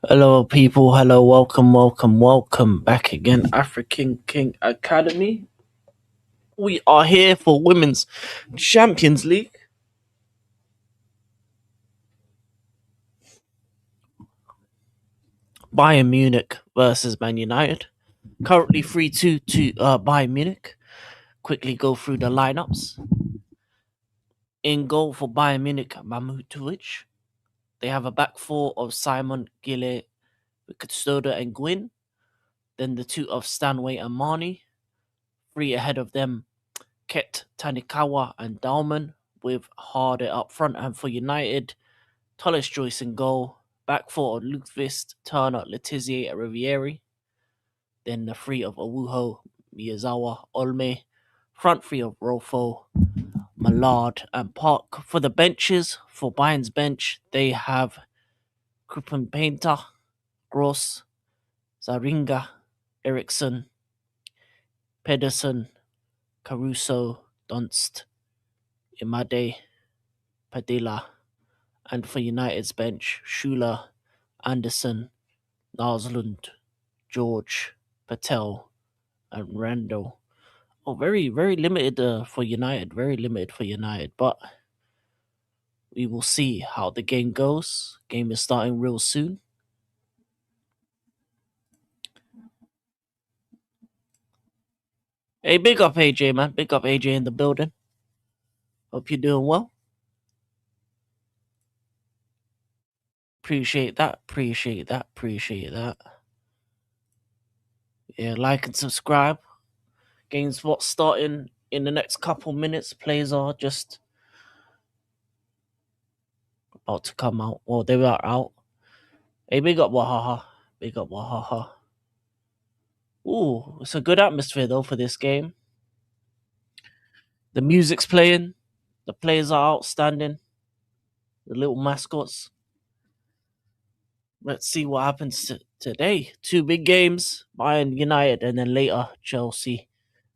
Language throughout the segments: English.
Hello, people. Hello, welcome back again. African King Academy. We are here for Women's Champions League. Bayern Munich versus Man United. Currently 3-2 to Bayern Munich. Quickly go through the lineups. In goal for Bayern Munich, Mahmutovic. They have a back four of Simon, Gille, Custoda, and Gwyn. Then the two of Stanway and Marnie. Three ahead of them, Ket, Tanikawa, and Dalman, with Harder up front. And for United, Tullis Joyce in goal. Back four of Lukvist, Turner, Letizier, and Rivieri. Then the three of Owuho, Miyazawa, Olme. Front three of Rolfo, Mallard, and Park. For the benches, for Bayern's bench, they have Kruppen Painter, Gross, Zaringa, Eriksson, Pedersen, Caruso, Dunst, Imade, Padilla, and for United's bench, Schuler, Anderson, Narslund, George, Patel, and Randall. Oh, very limited for United. Very limited for United, but we will see how the game goes. Game is starting real soon. Hey, big up AJ, man. Big up AJ in the building. Hope you're doing well. Appreciate that. Appreciate that. Appreciate that. Yeah, like and subscribe. Game spot starting in the next couple minutes. Players are just about to come out. Well, they are out. Hey, big up Wahaha. Big up Wahaha. Ooh, it's a good atmosphere though for this game. The music's playing. The players are outstanding. The little mascots. Let's see what happens today. Two big games, Bayern United, and then later Chelsea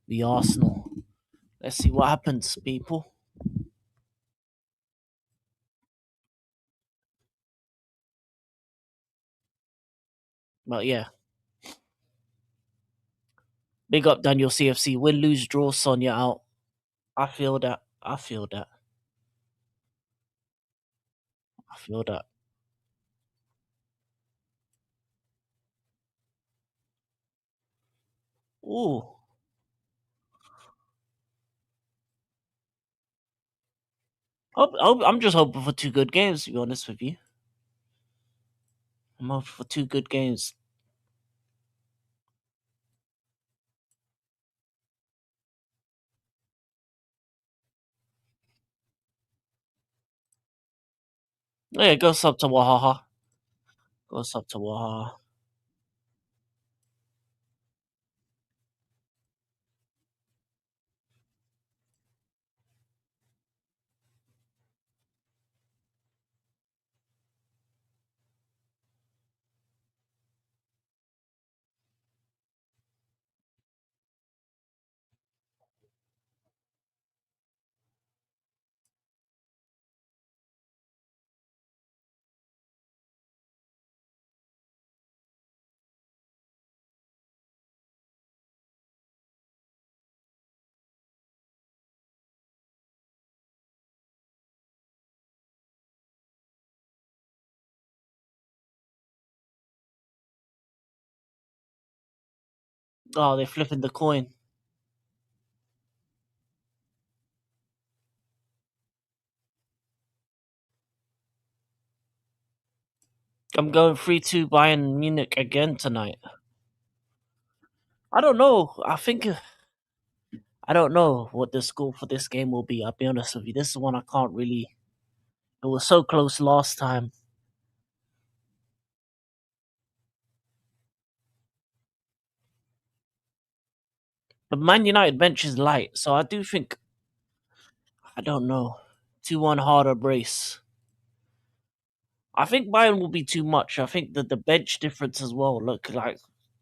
v Arsenal. Let's see what happens, people. But yeah, big up Daniel CFC. Win, lose, draw, Sonia out. I feel that. I feel that. I feel that. Ooh, I'm just hoping for two good games. To be honest with you, I'm hoping for two good games. Oh, yeah, go sub to Wahaha. Go sub to Wahaha. Oh, they're flipping the coin. I'm going 3-2 Bayern Munich again tonight. I don't know. I don't know what the score for this game will be. I'll be honest with you. This is one I can't really. It was so close last time. But Man United bench is light, so I do think. I don't know. 2-1 harder brace. I think Bayern will be too much. I think that the bench difference as well. Look, like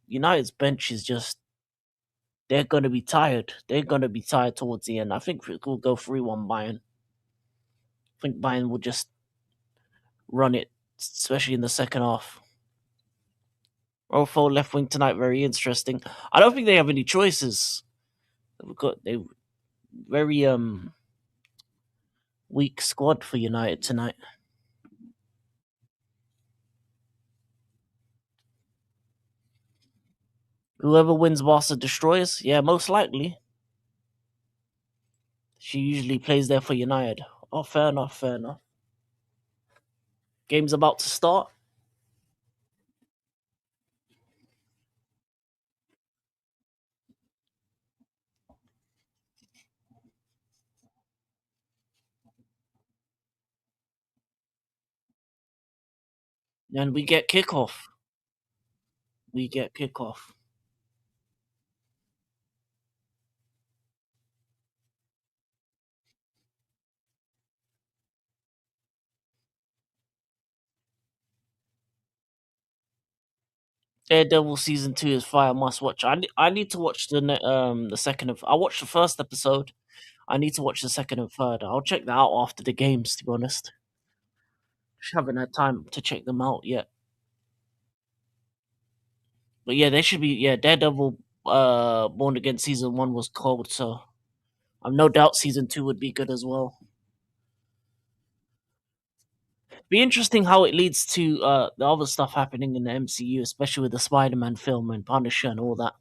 United's bench is just they're gonna be tired. They're gonna be tired towards the end. I think we'll go 3-1 Bayern. I think Bayern will just run it, especially in the second half. Rofo left wing tonight, very interesting. I don't think they have any choices. They've got they very weak squad for United tonight. Whoever wins Barca destroys. Yeah, most likely. She usually plays there for United. Oh, fair enough, fair enough. Game's about to start. And we get kickoff. We get kickoff. Daredevil season 2 is fire must watch. I need to watch the second of. I watched the first episode. I need to watch the second and third. I'll check that out after the games. To be honest, just haven't had time to check them out yet. But yeah, they should be. Yeah, Daredevil, Born Again season 1 was cold, so I'm no doubt season 2 would be good as well. Be interesting how it leads to the other stuff happening in the MCU, especially with the Spider-Man film and Punisher and all that.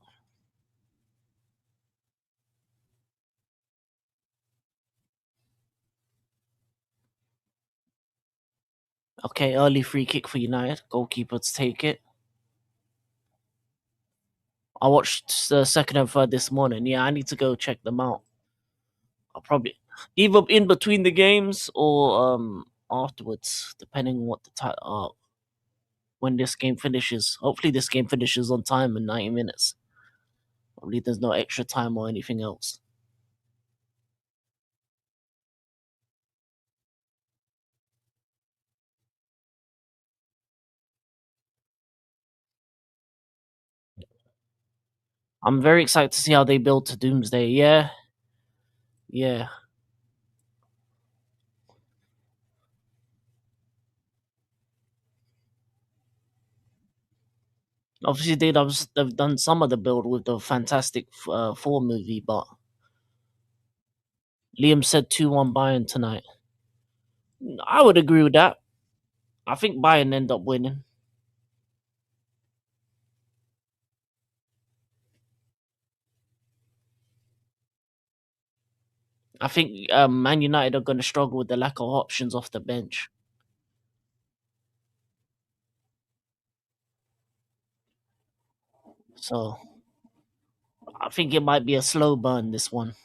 Okay, early free kick for United. Goalkeeper to take it. I watched the second and third this morning. Yeah, I need to go check them out. I'll probably either in between the games or afterwards, depending on what the when this game finishes. Hopefully, this game finishes on time in 90 minutes. Hopefully, there's no extra time or anything else. I'm very excited to see how they build to Doomsday. Yeah, yeah. Obviously, they've done some of the build with the Fantastic Four movie, but Liam said 2-1 Bayern tonight. I would agree with that. I think Bayern end up winning. I think Man United are going to struggle with the lack of options off the bench. So I think it might be a slow burn, this one.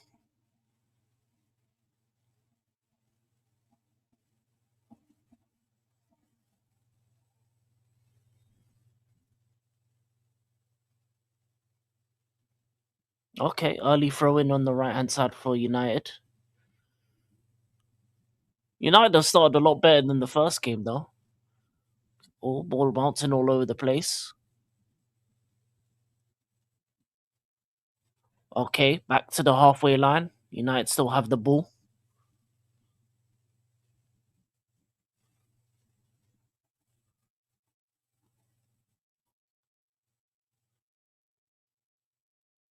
Okay, early throw in on the right hand side for United. United have started a lot better than the first game, though. All ball bouncing all over the place. Okay, back to the halfway line. United still have the ball.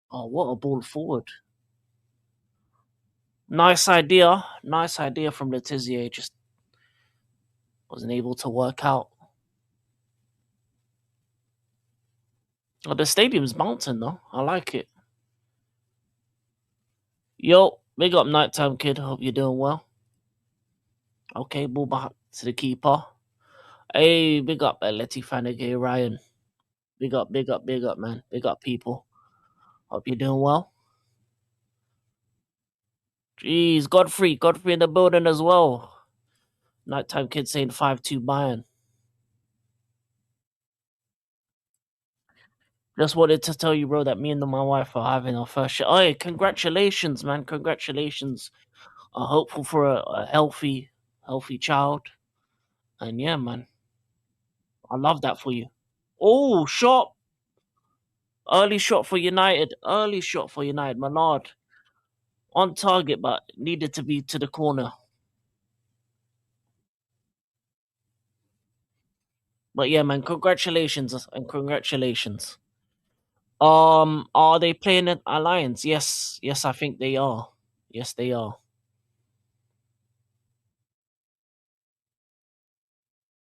Oh, what a ball forward. Nice idea. Nice idea from Letizier. Just wasn't able to work out. Oh, the stadium's bouncing, though. I like it. Yo, big up nighttime kid. Hope you're doing well. Okay, ball back to the keeper. Hey, big up Letty Fanagay Ryan. Big up, big up, big up, man. Big up people. Hope you're doing well. Jeez, Godfrey in the building as well. Nighttime kid saying 5-2 Bayern. Just wanted to tell you, bro, that me and my wife are having our first shot. Hey, congratulations, man. Congratulations. Hopeful for a healthy child. And yeah, man, I love that for you. Oh, shot. Early shot for United. Early shot for United. Manard on target, but needed to be to the corner. But yeah, man, congratulations and congratulations. Are they playing an alliance? Yes, yes, I think they are. Yes, they are.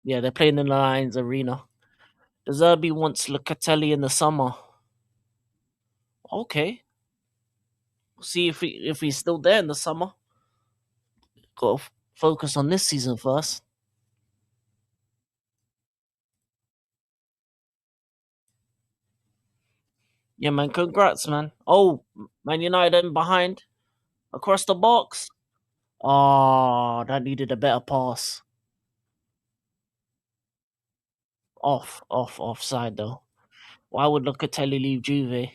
Yeah, they're playing in the Alliance Arena. The Zerbi wants Locatelli in the summer. Okay, see if he's still there in the summer. Got to focus on this season first. Yeah, man, congrats, man. Oh, Man United in behind across the box. Oh, that needed a better pass. Offside though. Why would Locatelli leave Juve?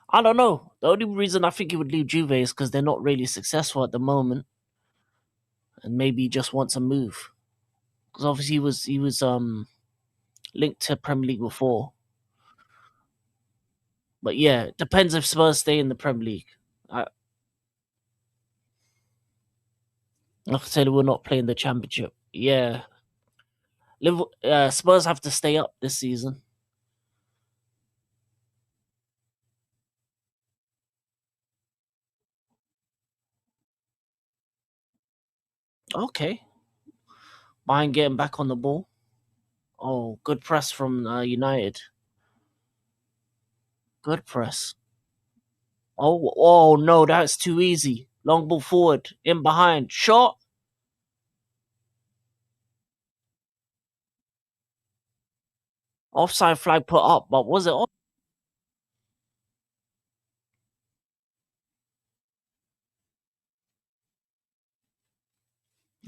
I don't know. The only reason I think he would leave Juve is because they're not really successful at the moment, and maybe he just wants a move. Because obviously he was linked to Premier League before. But yeah, it depends if Spurs stay in the Premier League. I, like I said, we're not playing the Championship. Yeah, Spurs have to stay up this season. Okay, Bayern getting back on the ball. Oh, good press from United. Good press. Oh no, that's too easy. Long ball forward, in behind, shot. Offside flag put up, but was it off?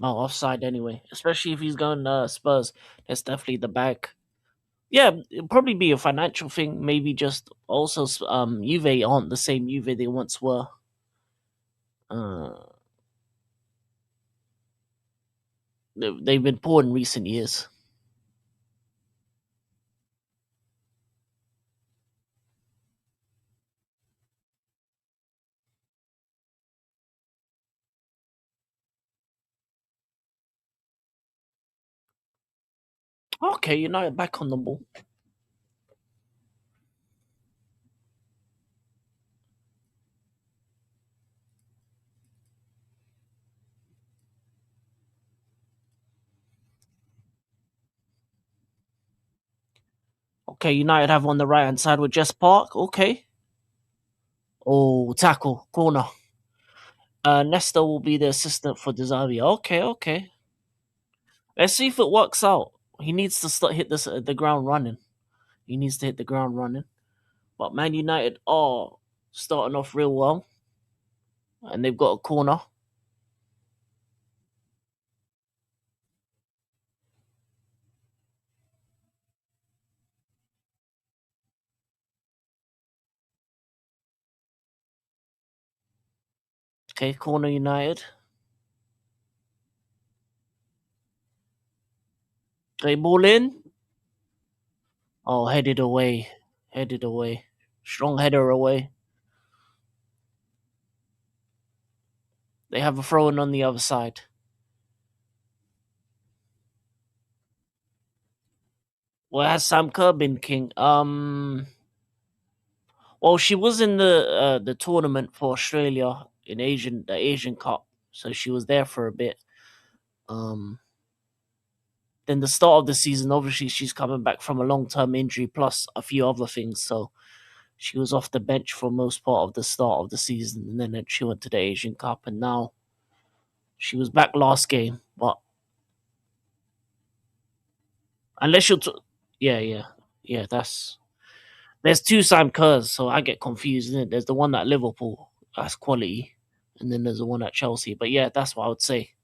Oh, offside anyway. Especially if he's going Spurs. That's definitely the back. Yeah, it'll probably be a financial thing. Maybe just also Juve aren't the same Juve they once were. Uh, they've been poor in recent years. Okay, United back on the ball. Okay, United have on the right hand side with Jess Park. Okay. Oh, tackle corner. Nesta will be the assistant for Desavi. Okay, okay. Let's see if it works out. He needs to start hit this the ground running. He needs to hit the ground running. But Man United are starting off real well, and they've got a corner. Okay, corner United. Okay, ball in. Oh, headed away. Headed away. Strong header away. They have a throw in on the other side. Well, has Sam Kerr been king? Well, she was in the tournament for Australia in the Asian Cup, so she was there for a bit. Um, then the start of the season, obviously, she's coming back from a long term injury plus a few other things, so she was off the bench for most part of the start of the season, and then she went to the Asian Cup, and now she was back last game. But unless you're, yeah, yeah, yeah, that's there's two Sam Kerrs, so I get confused. Isn't it? There's the one at Liverpool, that's quality, and then there's the one at Chelsea. But yeah, that's what I would say.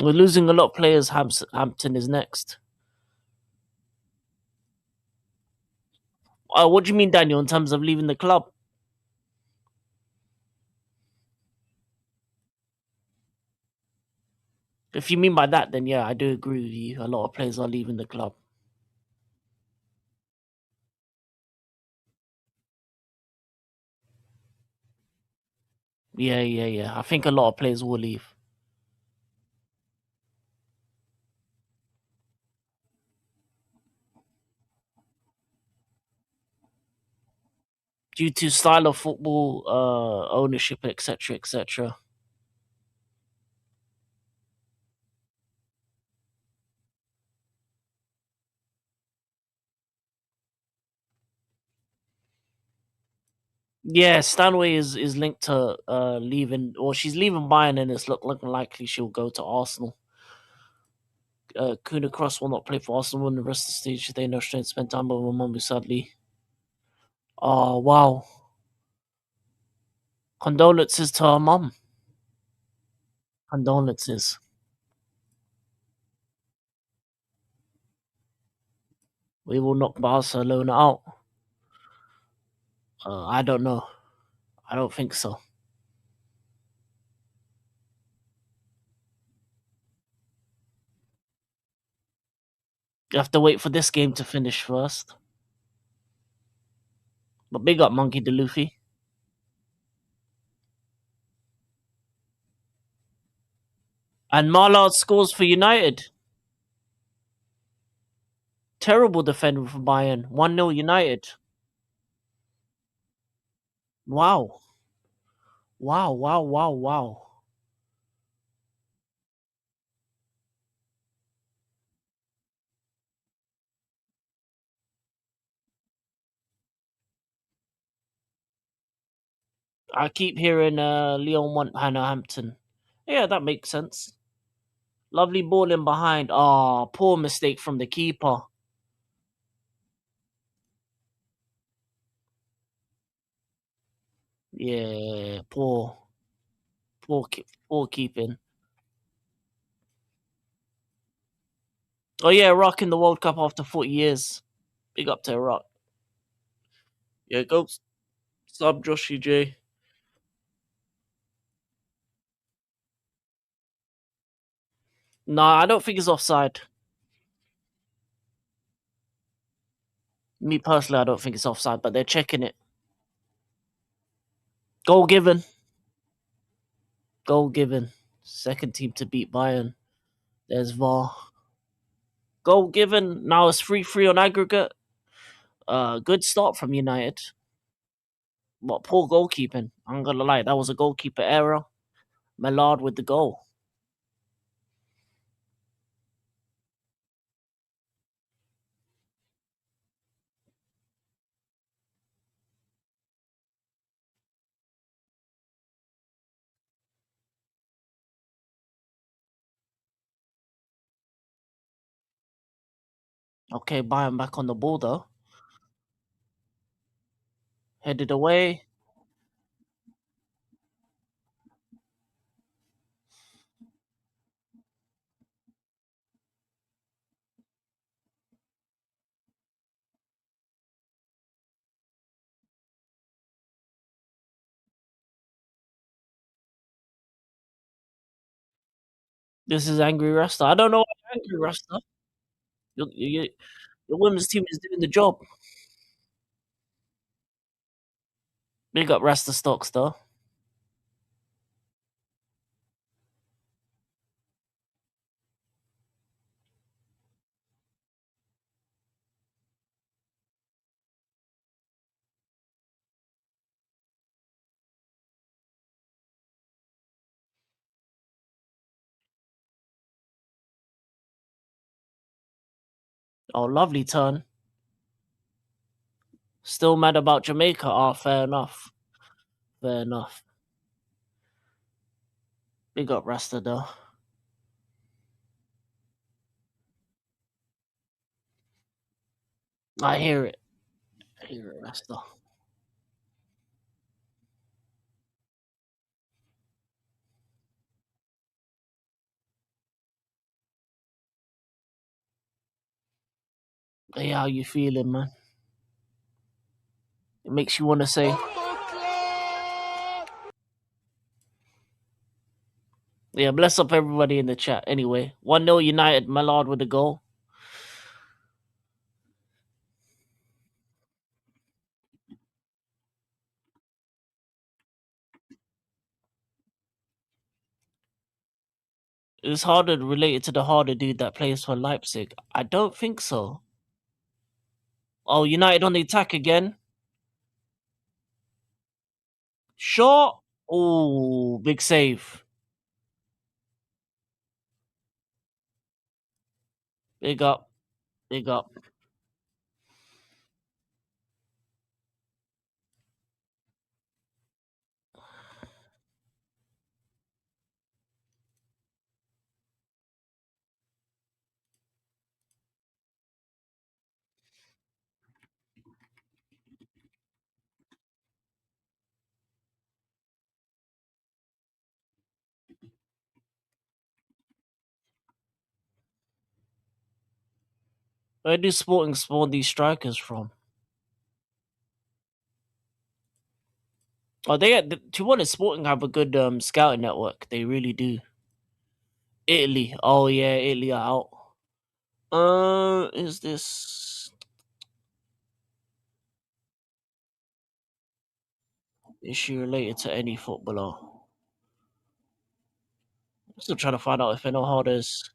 We're losing a lot of players. Hampton is next. What do you mean, Daniel? In terms of leaving the club? If you mean by that, then yeah, I do agree with you. A lot of players are leaving the club. Yeah, yeah, yeah. I think a lot of players will leave due to style of football, ownership, etc., etc. Yeah, Stanway is linked to leaving, or she's leaving Bayern, and it's looking likely she'll go to Arsenal. Kuna Cross will not play for Arsenal in the rest of the stage. They no strength spend time with Mumbu sadly. Oh wow! Condolences to her mum. Condolences. We will knock Barcelona out. I don't know. I don't think so. You have to wait for this game to finish first. But big up Monkey D. Luffy. And Marlard scores for United. Terrible defender for Bayern. 1-0 United. Wow. Wow, wow, wow, wow. I keep hearing Leon want Hannah Hampton. Yeah, that makes sense. Lovely ball in behind. Ah, poor mistake from the keeper. Yeah, poor keeping. Oh yeah, Rock in the World Cup after 40 years. Big up to Rock. Yeah, go sub Joshy J. Nah, I don't think it's offside. Me personally, I don't think it's offside, but they're checking it. Goal given. Goal given. Second team to beat Bayern. There's VAR. Goal given. Now it's 3-3 on aggregate. Good start from United. But poor goalkeeping. I'm gonna lie, that was a goalkeeper error. Millard with the goal. Okay, Bayern back on the ball though. Headed away. This is Angry Rasta. I don't know why you're Angry Rasta. Your women's team is doing the job. Big up Rasta Stocks though. Oh, lovely turn. Still mad about Jamaica. Ah, fair enough. Fair enough. Big up Rasta though. I hear it. I hear it, Rasta. Hey, how you feeling, man? It makes you want to say, yeah, bless up everybody in the chat. Anyway, 1-0 United, Millard with the goal. Is harder related to the harder dude that plays for Leipzig? I don't think so. Oh, United on the attack again. Shot. Oh, big save. Big up. Big up. Where do Sporting spawn these strikers from? Oh, to be honest, Sporting have a good scouting network. They really do. Italy. Oh yeah, Italy are out. Is this issue related to any footballer? I'm still trying to find out if I know how this.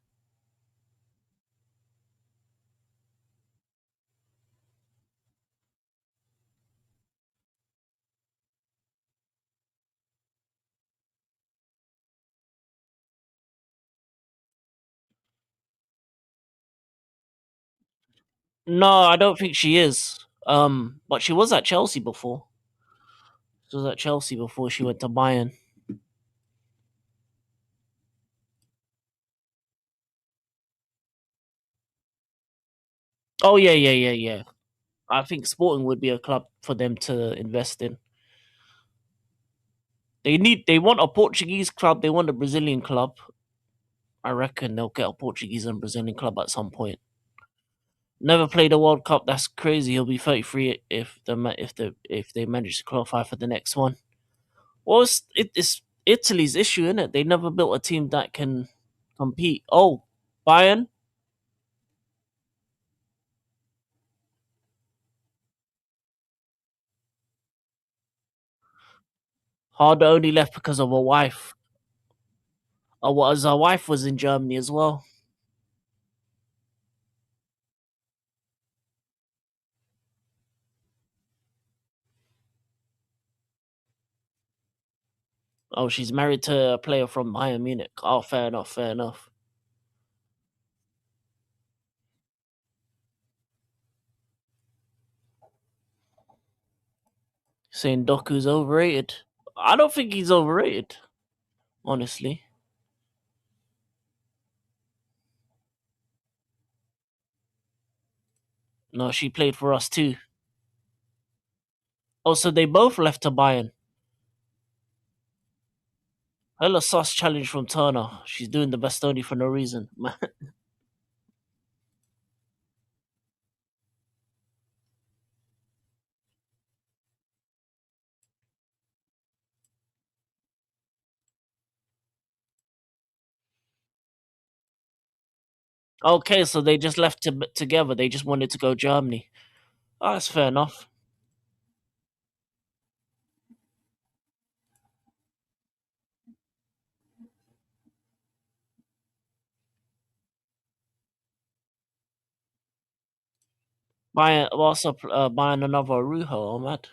No, I don't think she is. But she was at Chelsea before. She was at Chelsea before she went to Bayern. Oh yeah. I think Sporting would be a club for them to invest in. They want a Portuguese club, they want a Brazilian club. I reckon they'll get a Portuguese and Brazilian club at some point. Never played a World Cup. That's crazy. He'll be 33 if they manage to qualify for the next one. Well, it's Italy's issue, isn't it? They never built a team that can compete. Oh, Bayern. Harder only left because of a wife. Oh, what? Her wife was in Germany as well. Oh, she's married to a player from Bayern Munich. Oh, fair enough. Fair enough. Saying Doku's overrated. I don't think he's overrated, honestly. No, she played for us too. Oh, so they both left to Bayern. Hella sus challenge from Turner. She's doing the best only for no reason. Okay, so they just left together. They just wanted to go Germany. Oh, that's fair enough. Buying also buying another Ruho. Oh, mad.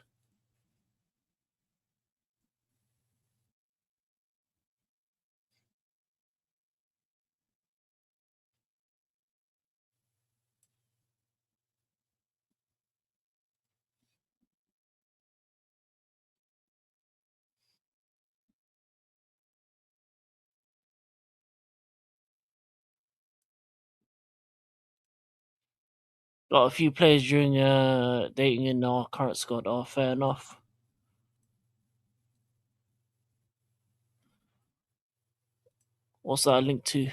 Got a few players during dating in our current squad. Oh, fair enough. What's that linked to?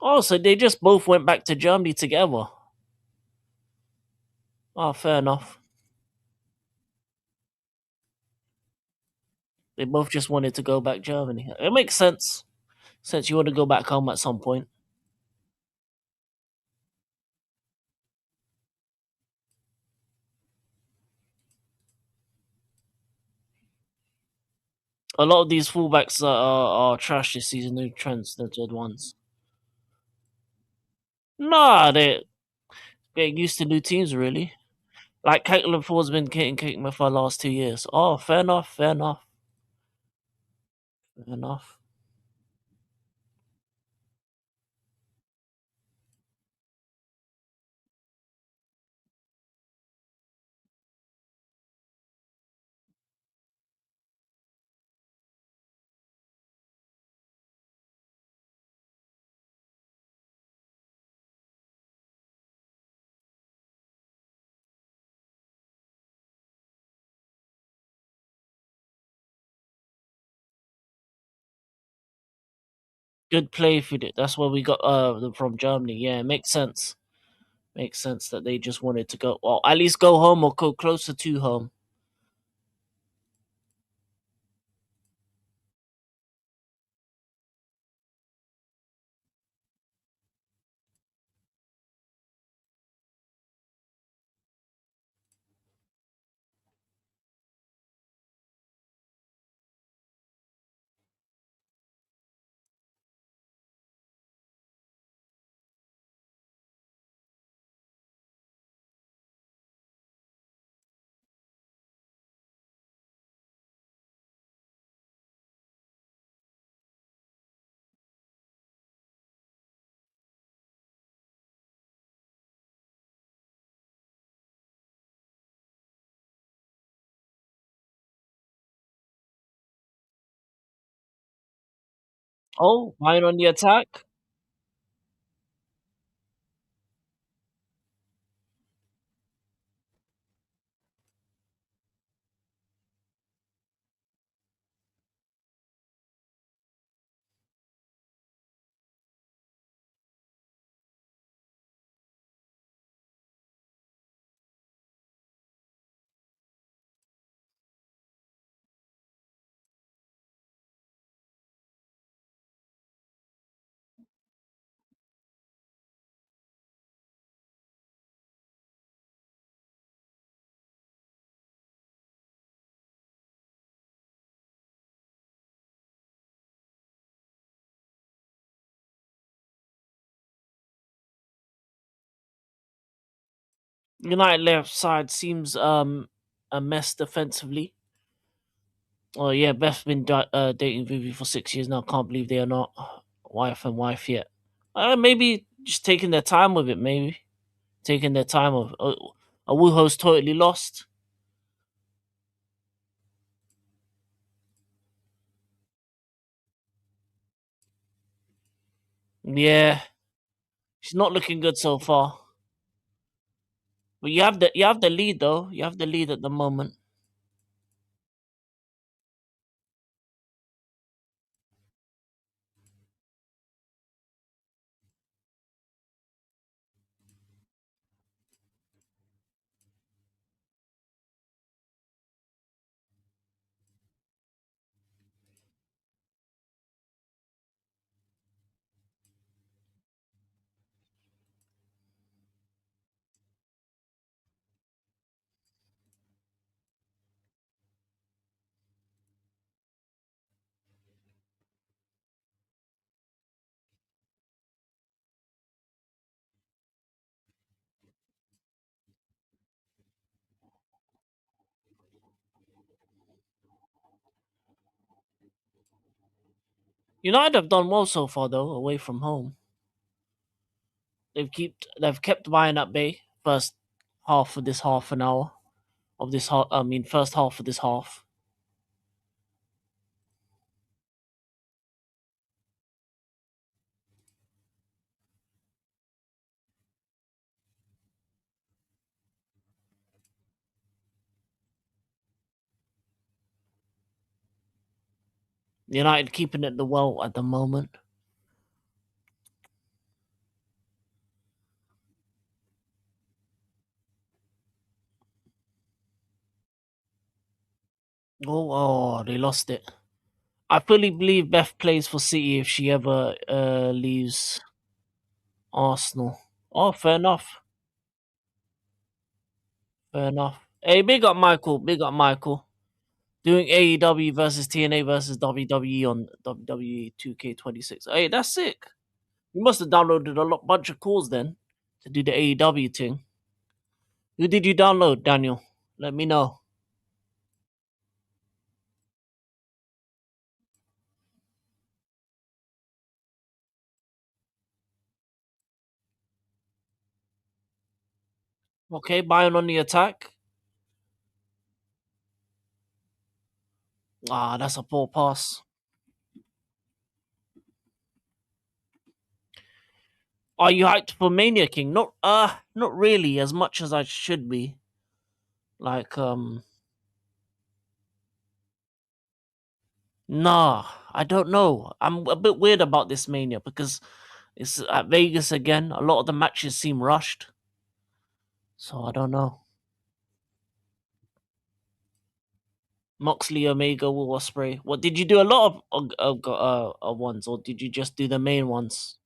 Oh, so they just both went back to Germany together. Oh, fair enough. They both just wanted to go back Germany. It makes sense. Since you want to go back home at some point. A lot of these fullbacks are trash this season. New trends, the good ones. Nah, they're getting used to new teams really. Like Caitlin Ford's been getting kicked for the last 2 years. Oh, fair enough, fair enough, fair enough. Good play for it. That's where we got from Germany. Yeah, it makes sense. Makes sense that they just wanted to go, well, at least go home or go closer to home. Oh, Bayern on the attack. United left side seems a mess defensively. Oh yeah, Beth's been dating Vivi for 6 years now. Can't believe they are not wife and wife yet. Maybe just taking their time with it. Maybe taking their time with. Awuho's totally lost. Yeah, she's not looking good so far. But you have the lead though. You have the lead at the moment. United have done well so far though, away from home. They've kept Bayern at bay first half of this half an hour of this half. I mean, first half of this half. United keeping it the well at the moment. Oh, they lost it. I fully believe Beth plays for City if she ever leaves Arsenal. Oh, fair enough. Fair enough. Hey, big up Michael. Big up Michael. Doing AEW versus TNA versus WWE on WWE 2K26. Hey, that's sick. You must have downloaded a lot bunch of calls then to do the AEW thing. Who did you download, Daniel? Let me know. Okay, Bayern on the attack. Ah, that's a poor pass. Are you hyped for Mania King? Not really as much as I should be. Like, nah, I don't know. I'm a bit weird about this Mania because it's at Vegas again. A lot of the matches seem rushed, so I don't know. Moxley, Omega, Will Ospreay. What did you do? A lot of ones, or did you just do the main ones?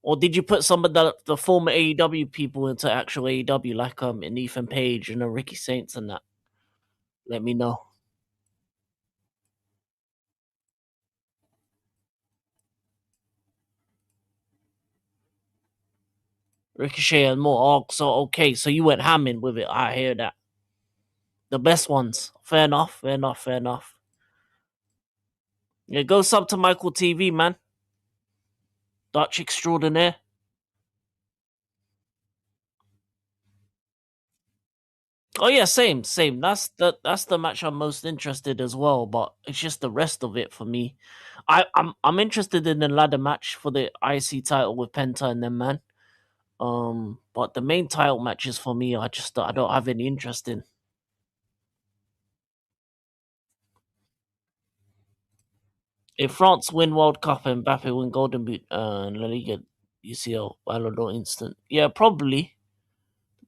Or did you put some of the former AEW people into actual AEW, like an Ethan Page and a Ricky Saints and that? Let me know. Ricochet and more. Oh, so okay, so you went hamming with it. I hear that. The best ones. Fair enough. Fair enough. Fair enough. Yeah, go sub to Michael TV, man. Dutch extraordinaire. Oh yeah, same, same. That's the match I'm most interested as well. But it's just the rest of it for me. I'm interested in the ladder match for the IC title with Penta and them, man. But the main title matches for me, I don't have any interest in. If France win World Cup and Mbappe win Golden Boot and La Liga UCL Ballon d'Or instant, yeah, probably.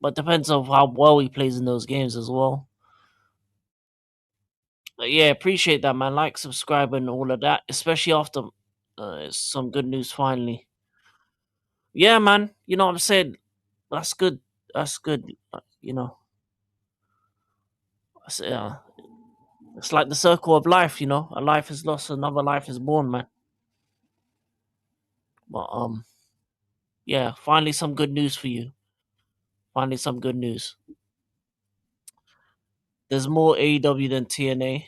But depends on how well he plays in those games as well. But yeah, appreciate that, man. Like, subscribe, and all of that, especially after some good news finally. Yeah, man. You know what I'm saying? That's good. That's good. You know, it's like the circle of life. You know, a life is lost, another life is born, man. But yeah, finally some good news for you. Finally some good news. There's more AEW than TNA.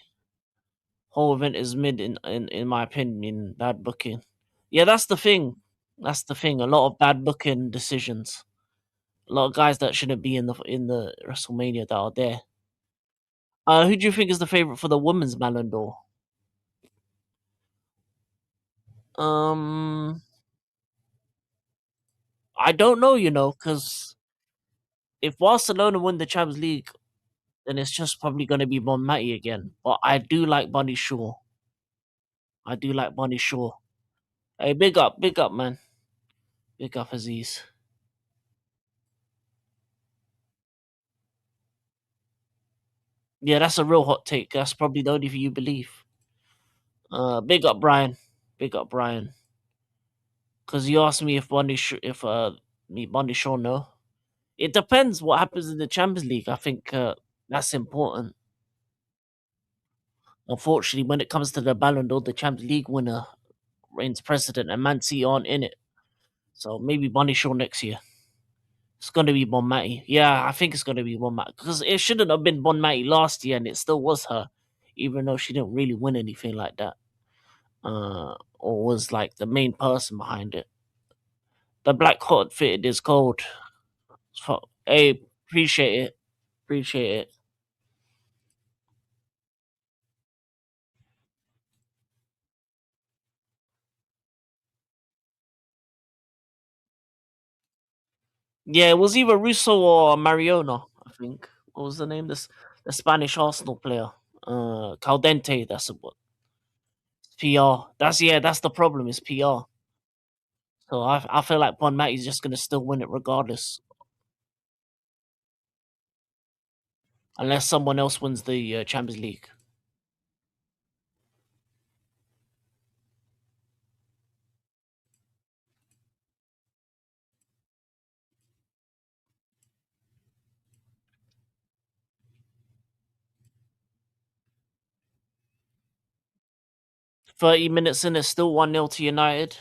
Whole event is mid in my opinion. Bad booking. Yeah, that's the thing. That's the thing. A lot of bad booking decisions. A lot of guys that shouldn't be in the WrestleMania that are there. Who do you think is the favorite for the women's Ballon d'Or? Um, I don't know. Because if Barcelona win the Champions League, then it's just probably going to be Bon Matty again. But I do like Bunny Shaw. I do like Bunny Shaw. Hey, big up, man. Big up, Aziz. Yeah, that's a real hot take. That's probably the only thing you believe. Big up, Brian. Big up, Brian. Because you asked me if me Bunny Shaw no. It depends what happens in the Champions League. I think that's important. Unfortunately, when it comes to the Ballon d'Or, the Champions League winner reigns president, and Man City aren't in it. So maybe Bunny Shaw next year. It's going to be Bon Matty. Yeah, I think it's going to be Bon Matty. Because it shouldn't have been Bon Matty last year, and it still was her, even though she didn't really win anything like that. Or was like the main person behind it. The black hot fitted is cold. Hey, appreciate it. Appreciate it. Yeah, it was either Russo or Mariona, I think. What was the name? The Spanish Arsenal player. Caldente, that's what PR. That's the problem, is PR. So I feel like Bon Matty's just gonna still win it regardless. Unless someone else wins the Champions League. 30 minutes in, it's still 1-0 to United.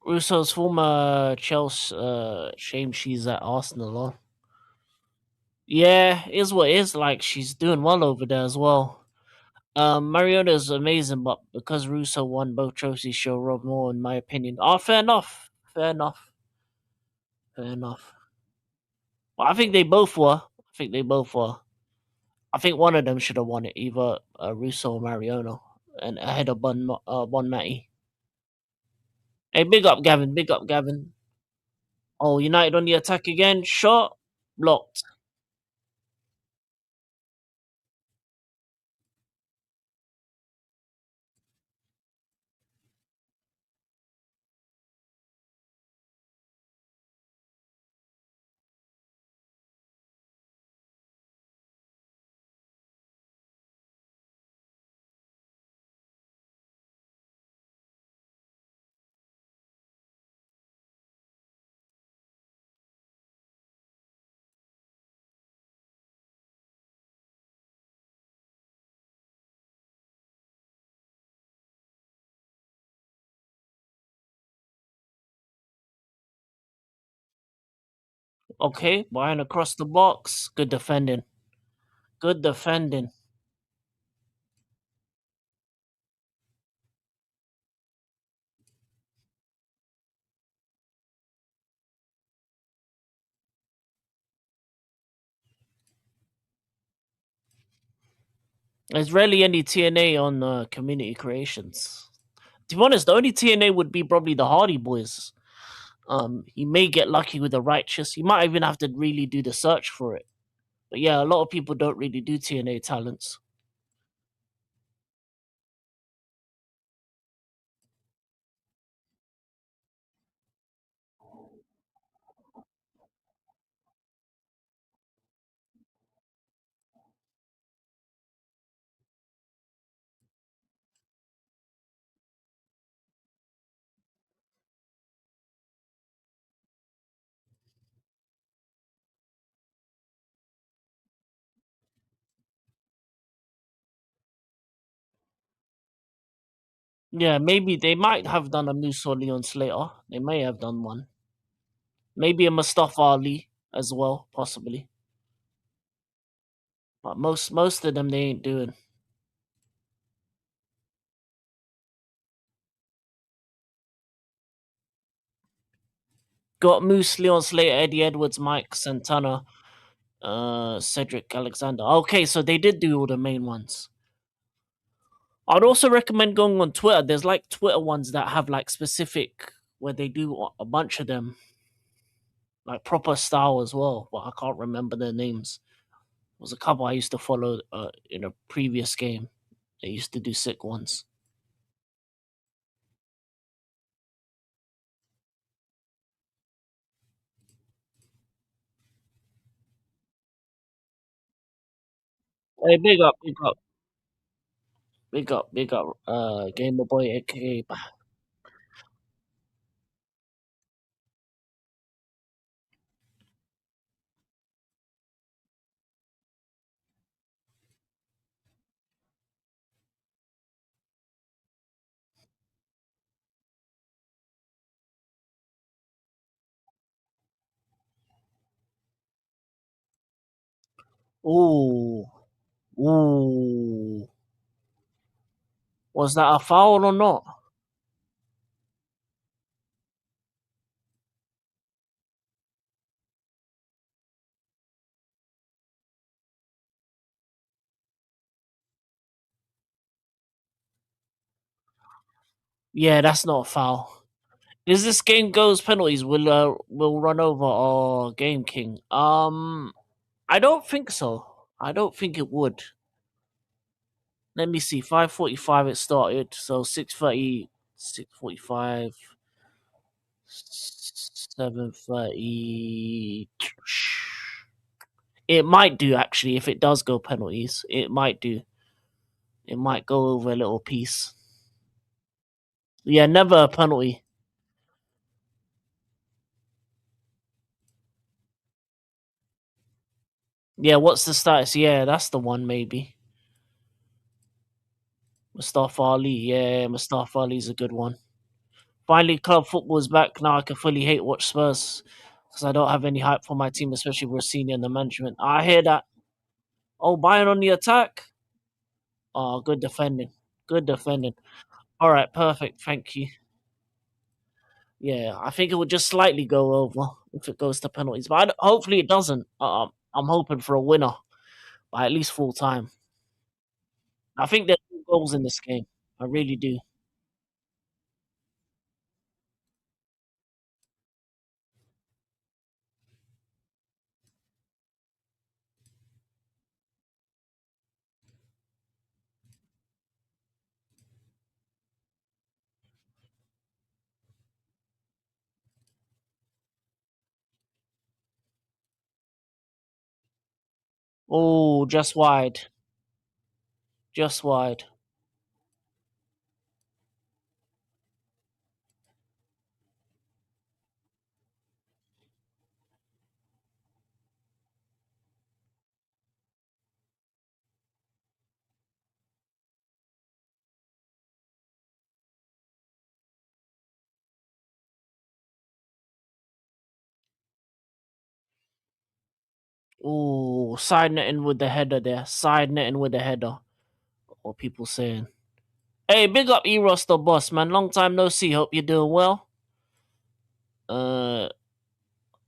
Russo's former Chelsea, shame she's at Arsenal. Huh? Yeah, is what it is. Like she's doing well over there as well. Mariota is amazing, but because Russo won both trophies, she'll rob more, in my opinion. Oh, fair enough. Fair enough. Fair enough. But I think they both were. I think they both were. I think one of them should have won it, either Russo or Mariano, and ahead of Bon Matty. Hey, big up Gavin. Big up Gavin. Oh, United on the attack again. Shot blocked. Okay, Bayern across the box. Good defending. Good defending. There's rarely any TNA on community creations. To be honest, the only TNA would be probably the Hardy Boys. He may get lucky with the righteous. He might even have to really do the search for it. But yeah, a lot of people don't really do TNA talents. Yeah, maybe they might have done a Musa Leon Slater. They may have done one. Maybe a Mustafa Ali as well, possibly. But most of them they ain't doing. Got Moose, Leon Slater, Eddie Edwards, Mike Santana, Cedric Alexander. Okay, so they did do all the main ones. I'd also recommend going on Twitter. There's like Twitter ones that have like specific where they do a bunch of them, like proper style as well. But I can't remember their names. There was a couple I used to follow in a previous game. They used to do sick ones. Hey, big up, big up, big up, big up. Gamer Boy, aka. Ooh, ooh. Was that a foul or not? Yeah, that's not a foul. Is this game goes penalties? Will run over or game king? I don't think so. I don't think it would. Let me see. 5:45 it started, so 6:30, 6:45, 7:30. It might do actually if it does go penalties. It might do. It might go over a little piece. Yeah, never a penalty. Yeah, what's the status? Yeah, that's the one maybe. Mustafa Ali. Yeah, Mustafa Ali's a good one. Finally, club football is back. Now I can fully hate watch Spurs because I don't have any hype for my team, especially with senior in the management. I hear that. Oh, Bayern on the attack. Oh, good defending. Good defending. All right, perfect. Thank you. Yeah, I think it would just slightly go over if it goes to penalties, but hopefully it doesn't. I'm hoping for a winner by at least full time. I think there's 2 goals in this game. I really do. Oh, just wide. Just wide. Oh, side netting with the header there. Side netting with the header. What people saying. Hey, big up Eros the boss, man. Long time no see. Hope you're doing well. Uh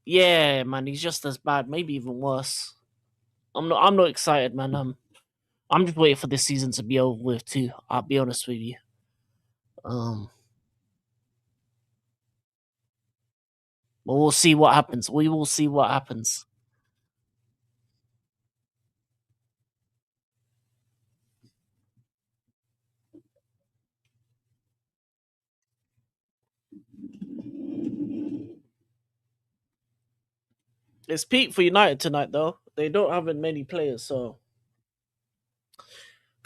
yeah, man, he's just as bad, maybe even worse. I'm not excited, man. I'm just waiting for this season to be over with too. I'll be honest with you. Um but we'll see what happens. We will see what happens. It's peak for United tonight though. They don't have many players, so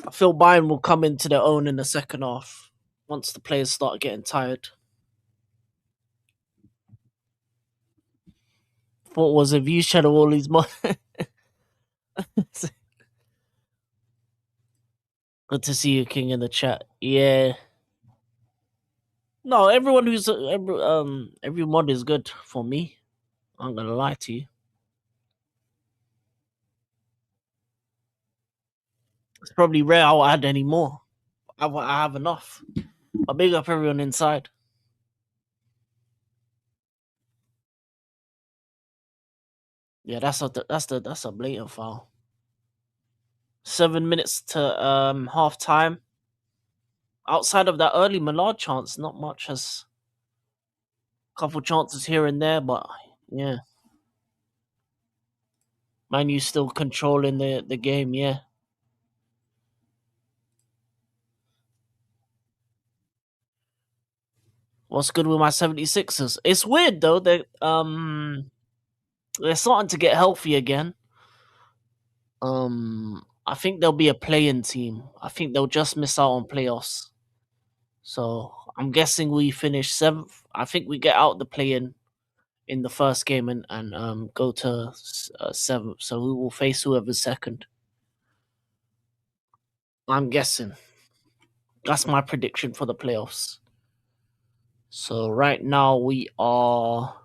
I feel Bayern will come into their own in the second half once the players start getting tired. Thought was if you shadow all these money. Good to see you, King, in the chat. Yeah. No, everyone who's everyone is good for me. I'm gonna lie to you. It's probably rare I'll add any more. I have enough. I big up everyone inside. Yeah, that's a blatant foul. 7 minutes to half time. Outside of that early Millard chance, not much has couple chances here and there, but yeah, Man U still controlling the game. Yeah, what's good with my 76ers? It's weird though. They're starting to get healthy again. I think they'll be a play-in team. I think they'll just miss out on playoffs. So I'm guessing we finish seventh. I think we get out the play-in in the first game and go to seventh. So we will face whoever's second. I'm guessing that's my prediction for the playoffs. So right now we are,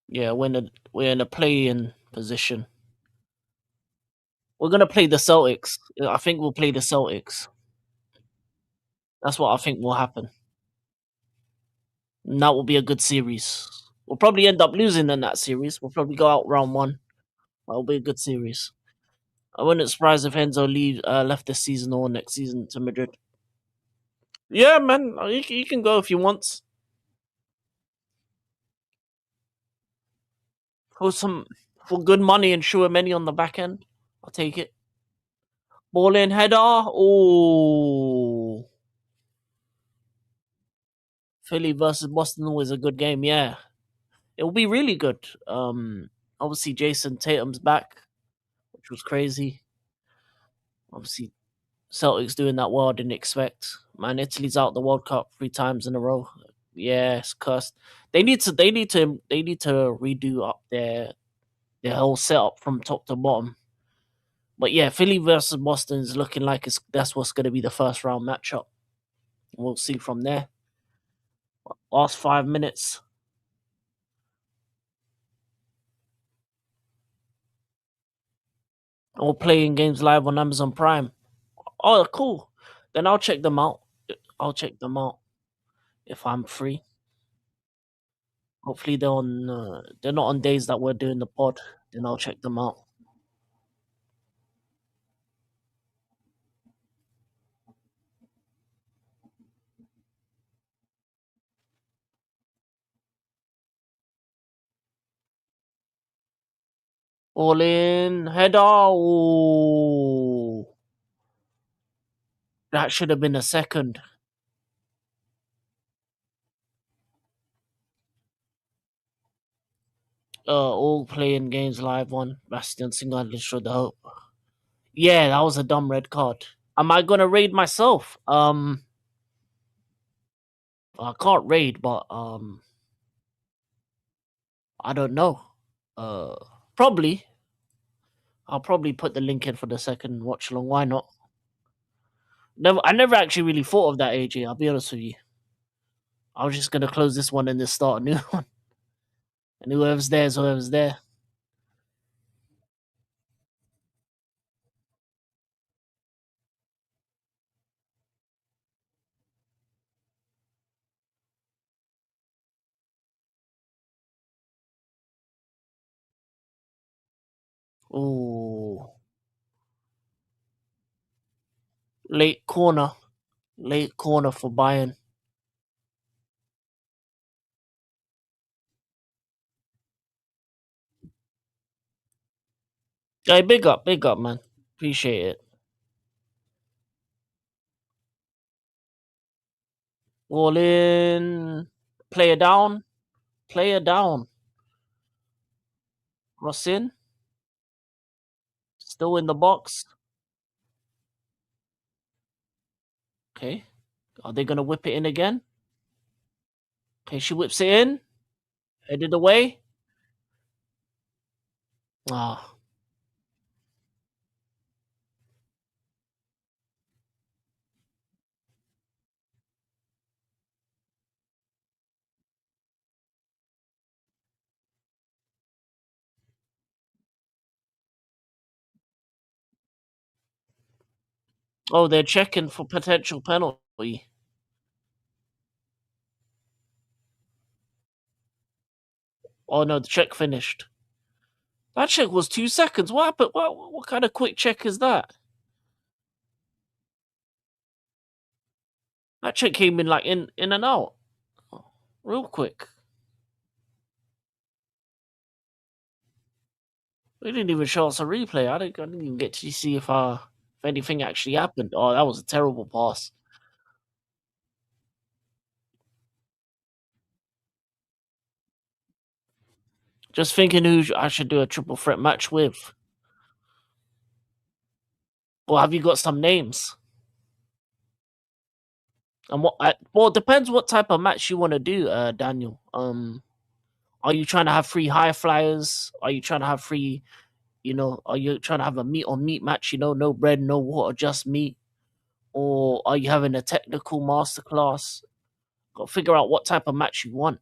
yeah, we're in a play-in position. We're gonna play the Celtics. I think we'll play the Celtics. That's what I think will happen. And that will be a good series. We'll probably end up losing in that series. We'll probably go out round one. That'll be a good series. I wouldn't surprise if Enzo left this season or next season to Madrid. Yeah, man, he can go if he wants for some for good money and sure many on the back end. I'll take it. Ball in header. Oh, Philly versus Boston was a good game. Yeah, it will be really good. Obviously Jason Tatum's back, which was crazy. Obviously Celtics doing that well. I didn't expect. Man, Italy's out the World Cup 3 times in a row. Yeah, it's cursed. They need to redo up their whole setup from top to bottom. But yeah, Philly versus Boston is looking like that's what's going to be the first round matchup. We'll see from there. Last 5 minutes. All playing games live on Amazon Prime. Oh, cool. Then I'll check them out. I'll check them out if I'm free. Hopefully they're not on days that we're doing the pod. Then I'll check them out. All in header. Ooh, that should have been a second. All playing games live on Bastion Single showed the hope. Yeah, that was a dumb red card. Am I gonna raid myself? I can't raid, but I don't know. Uh, probably. I'll probably put the link in for the second watch along. Why not? I never actually really thought of that, AJ. I'll be honest with you. I was just gonna close this one and then start a new one. And whoever's there is whoever's there. Ooh, late corner, late corner for Bayern. Hey, big up, man. Appreciate it. All in, player down, player down. Ross in, still in the box. Okay, are they gonna whip it in again? Okay, she whips it in, headed away. Ah, oh, they're checking for potential penalty. Oh no, the check finished. That check was 2 seconds. What happened? What kind of quick check is that? That check came in like in and out, real quick. They didn't even show us a replay. I didn't even get to see if anything actually happened. Oh, that was a terrible pass. Just thinking who I should do a triple threat match with. Or have you got some names? And well, it depends what type of match you want to do, Daniel. Are you trying to have three high flyers? Are you trying to have three? Are you trying to have a meat on meat match? No bread, no water, just meat. Or are you having a technical masterclass? Got to figure out what type of match you want.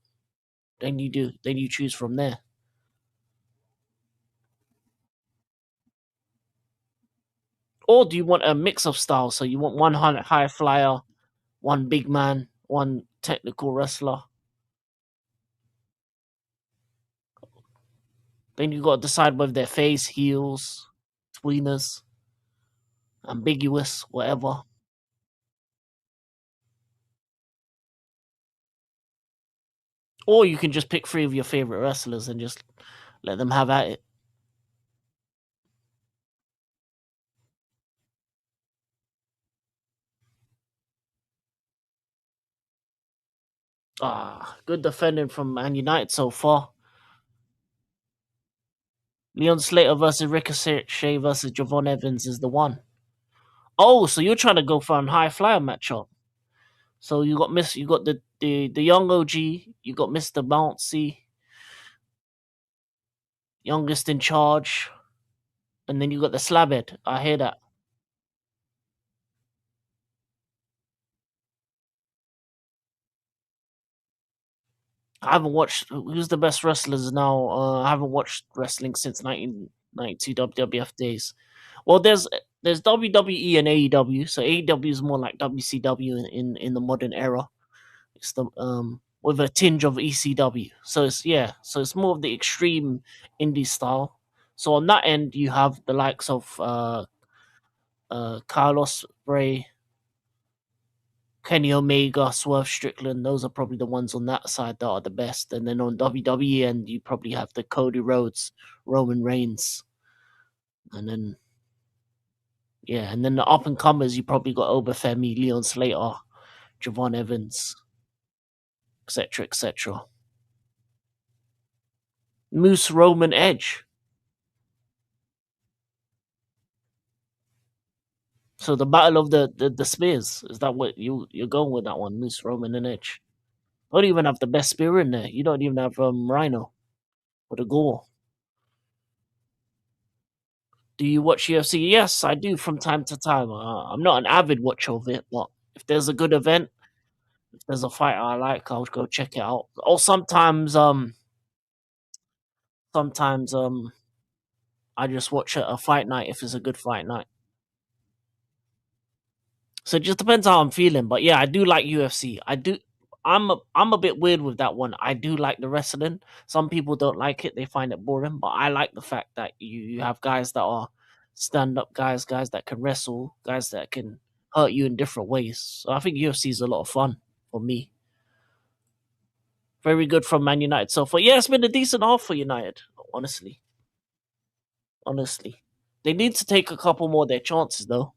Then you do. Then you choose from there. Or do you want a mix of styles? So you want one high flyer, one big man, one technical wrestler. Then you got to decide whether they're face, heels, tweeners. ambiguous, whatever. Or you can just pick three of your favorite wrestlers and just let them have at it. Good defending from Man United so far. Leon Slater versus Ricochet versus Javon Evans is the one. Oh, so you're trying to go for a high flyer matchup. So you got the young OG, you got Mr. Bouncy, youngest in charge, and then you got the slabhead. I hear that. I haven't watched who's the best wrestlers now. I haven't watched wrestling since 1992 WWF days. Well, there's WWE and AEW. So AEW is more like WCW in the modern era. It's the with a tinge of ECW. So it's yeah, so it's more of the extreme indie style. So on that end, you have the likes of Carlos Bray, Kenny Omega, Swerve Strickland. Those are probably the ones on that side that are the best. And then on WWE end, you probably have the Cody Rhodes, Roman Reigns, and then yeah, and then the up and comers, you probably got Obafemi, Leon Slater, Javon Evans, etc., etc. Moose, Roman, Edge. So the battle of the spears, is that what you're going with that one? Moose, Roman, and Edge. Don't even have the best spear in there. You don't even have Rhino or the Gore. Do you watch UFC? Yes, I do from time to time. I'm not an avid watcher of it, but if there's a good event, if there's a fight I like, I'll go check it out. Or sometimes I just watch a fight night if it's a good fight night. So it just depends how I'm feeling. But yeah, I do like UFC. I do. I'm a bit weird with that one. I do like the wrestling. Some people don't like it; they find it boring. But I like the fact that you have guys that are stand up guys, guys that can wrestle, guys that can hurt you in different ways. So I think UFC is a lot of fun for me. Very good from Man United so far. Yeah, it's been a decent half for United. Honestly, honestly, they need to take a couple more of their chances though.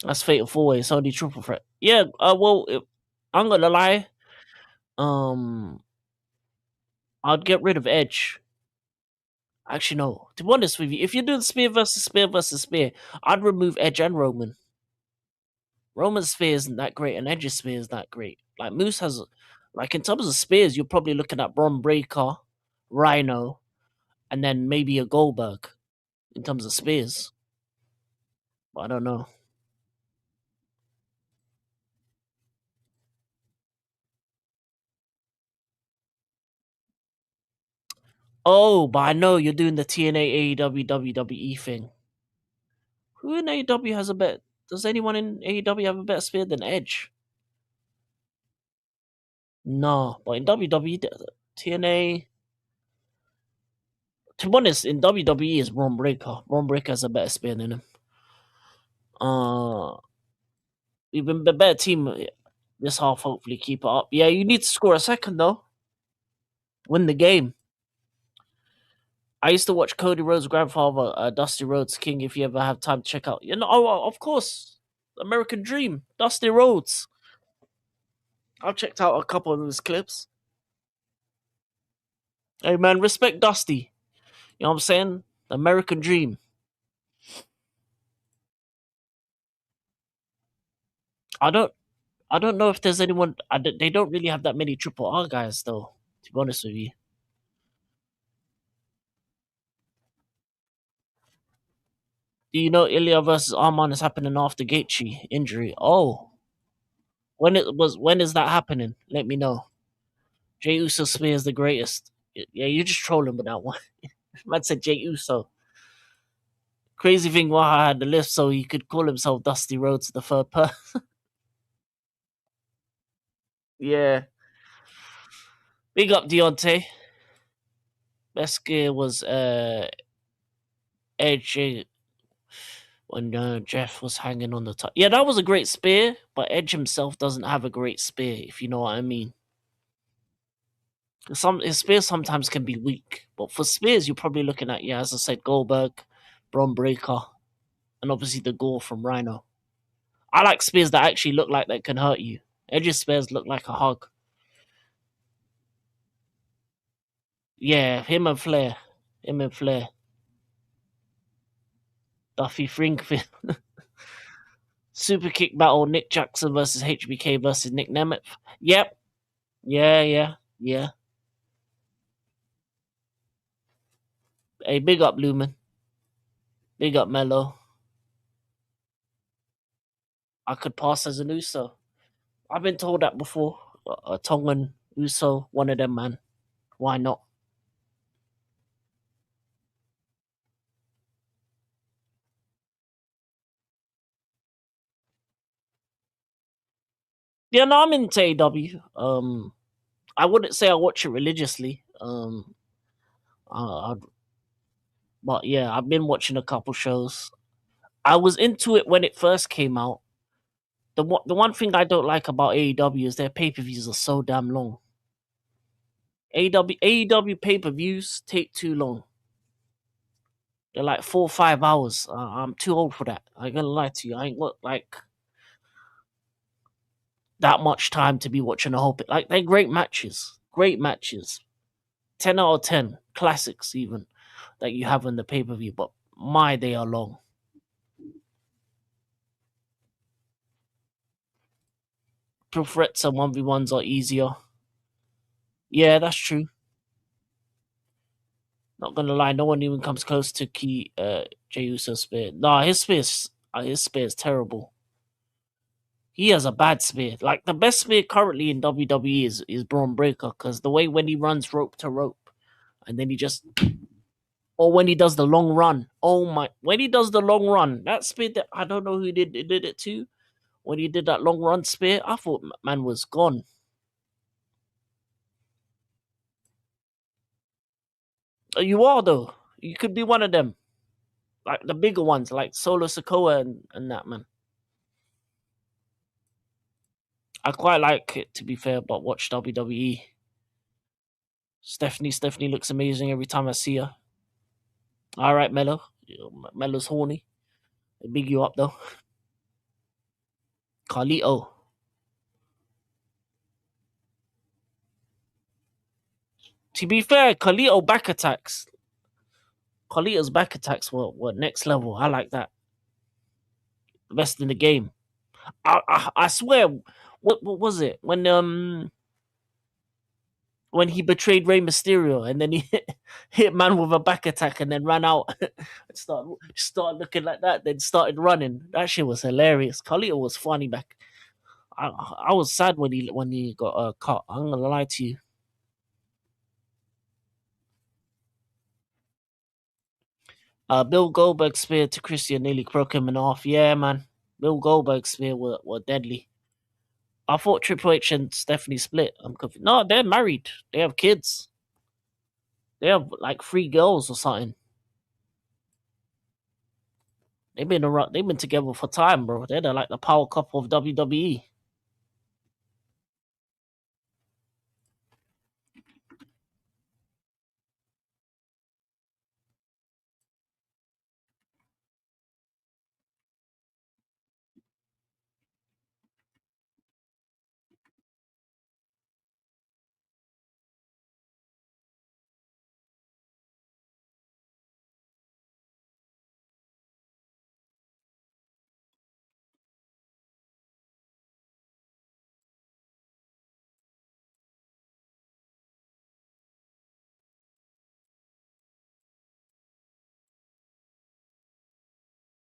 That's fatal four way. It's only triple threat. Yeah. I'm gonna lie. Um, I'd get rid of Edge. Actually, no. To be honest with you, if you're doing spear versus spear, I'd remove Edge and Roman. Roman's spear isn't that great, and Edge's spear is that great. Like Moose has, like in terms of spears, you're probably looking at Braun Breaker, Rhino, and then maybe a Goldberg in terms of spears. But I don't know. Oh, but I know you're doing the TNA AEW WWE thing. Who in AEW has a bet? Does anyone in AEW have a better spear than Edge? No, but in WWE, TNA. To be honest, in WWE is Braun Breaker. Braun Breaker has a better spear than him. Uh, even the better team this half. Hopefully, keep it up. Yeah, you need to score a second though. Win the game. I used to watch Cody Rhodes' grandfather, Dusty Rhodes King. If you ever have time to check out, of course, American Dream, Dusty Rhodes. I've checked out a couple of his clips. Hey man, respect Dusty. You know what I'm saying? American Dream. I don't. I don't know if there's anyone. They don't really have that many Triple R guys, though. To be honest with you, do you know Ilya versus Arman is happening after Gaethje injury? Oh, when is that happening? Let me know. Jey Uso spear is the greatest. Yeah, you're just trolling with that one. Man said Jey Uso. Crazy thing, Waha had the list so he could call himself Dusty Rhodes the third person. Yeah, big up Deontay. Best gear was Edge. when Jeff was hanging on the top. Yeah, that was a great spear, but Edge himself doesn't have a great spear, if you know what I mean. Some his spears sometimes can be weak, but for spears you're probably looking at, yeah, as I said, Goldberg, Braun Breaker, and obviously the gore from Rhino. I like spears that actually look like they can hurt you. Edge's spears look like a hug. Yeah, him and Flair, Duffy Frankfurt, super kick battle, Nick Jackson versus HBK versus Nick Nemeth. Yep, yeah. Hey, big up Lumen, big up Mello. I could pass as an Uso. I've been told that before. A Tongan Uso, one of them, man. Why not? Yeah, no, I'm into AW. I wouldn't say I watch it religiously. Uh, but yeah, I've been watching a couple shows. I was into it when it first came out. The one thing I don't like about AEW is their pay per views are so damn long. AEW pay per views take too long. They're like 4 or 5 hours. I'm too old for that. I ain't gonna lie to you. I ain't got like that much time to be watching a whole. Like they're great matches. 10 out of 10 classics even that you have on the pay per view. But my, they are long. Pro threats and 1v1s are easier. Yeah, that's true. Not gonna lie, no one even comes close to Jey Uso's spear. Nah, his spear is terrible. He has a bad spear. Like the best spear currently in WWE is Braun Breaker because the way when he runs rope to rope, and then he just, or when he does the long run. Oh my! When he does the long run, that spear that I don't know who did it too. When he did that long run spear, I thought man was gone. You are though. You could be one of them, like the bigger ones, like Solo Sokoa and that man. I quite like it to be fair, but watch WWE. Stephanie looks amazing every time I see her. All right, Mello. Mello's horny. They big you up though. Carlito. To be fair, Carlito's back attacks were next level. I like that. The best in the game. I swear. What was it when he betrayed Rey Mysterio and then he hit man with a back attack and then ran out and started looking like that, then started running. That shit was hilarious. Carlito was funny back. I was sad when he got cut. I'm gonna lie to you. Bill Goldberg's spear to Christian nearly broke him in half. Yeah, man. Bill Goldberg's spear were deadly. I thought Triple H and Stephanie split. I'm confused. No, they're married. They have kids. They have like 3 girls or something. They've been together for time, bro. They're like the power couple of WWE.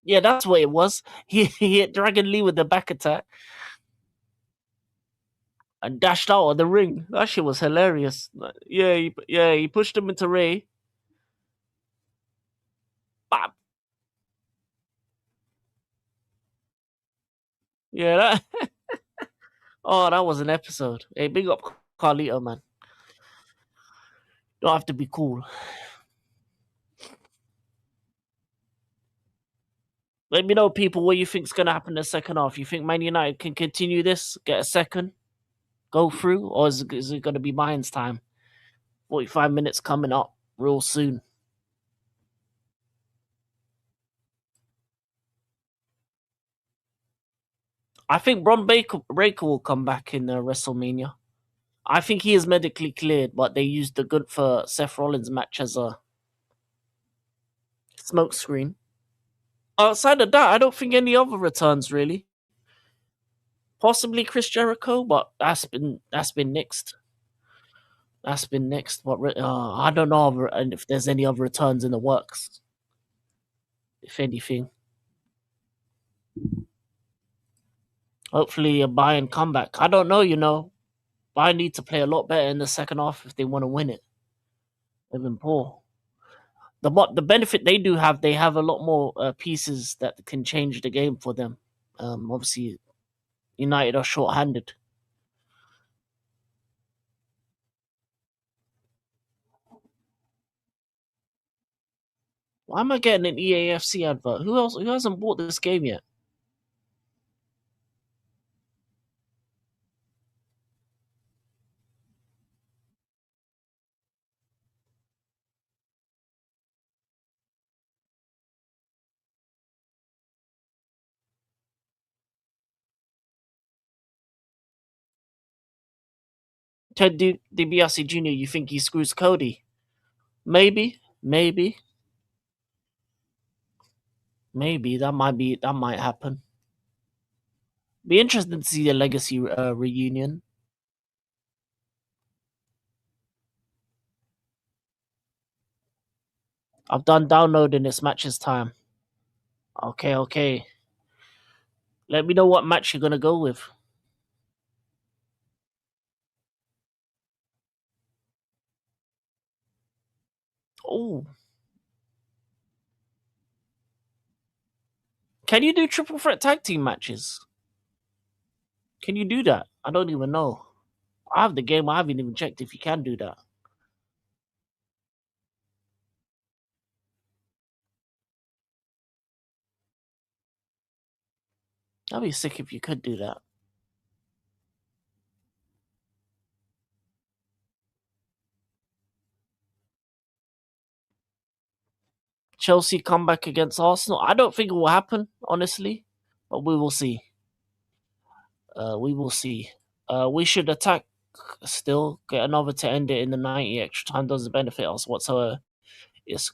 Yeah, that's what it was. He hit Dragon Lee with the back attack and dashed out of the ring. That shit was hilarious. He pushed him into Ray. Bam. Yeah, that was an episode. Hey, big up Carlito, man. Don't have to be cool. Let me know, people, what you think's gonna happen in the second half. You think Man United can continue this, get a second, go through, or is it gonna be Bayern's time? 45 minutes coming up real soon. I think Breaker will come back in WrestleMania. I think he is medically cleared, but they used the good for Seth Rollins match as a smokescreen. Outside of that, I don't think any other returns really. Possibly Chris Jericho, but that's been next. That's been next. But I don't know if there's any other returns in the works. If anything, hopefully a Bayern comeback. I don't know. Bayern need to play a lot better in the second half if they want to win it. They've been poor. The benefit they do have, they have a lot more pieces that can change the game for them. Obviously, United are short-handed. Why am I getting an EAFC advert? Who else? Who hasn't bought this game yet? Ted DiBiase Jr. You think he screws Cody? Maybe, maybe that might happen. Be interesting to see the legacy reunion. I've done downloading this matches time. Okay, okay. Let me know what match you're gonna go with. Oh, can you do triple threat tag team matches? Can you do that? I don't even know. I have the game. I haven't even checked if you can do that. That'd be sick if you could do that. Chelsea come back against Arsenal. I don't think it will happen, honestly, but we will see. We will see. We should attack still, get another to end it in the 90. Extra time doesn't benefit us whatsoever. It's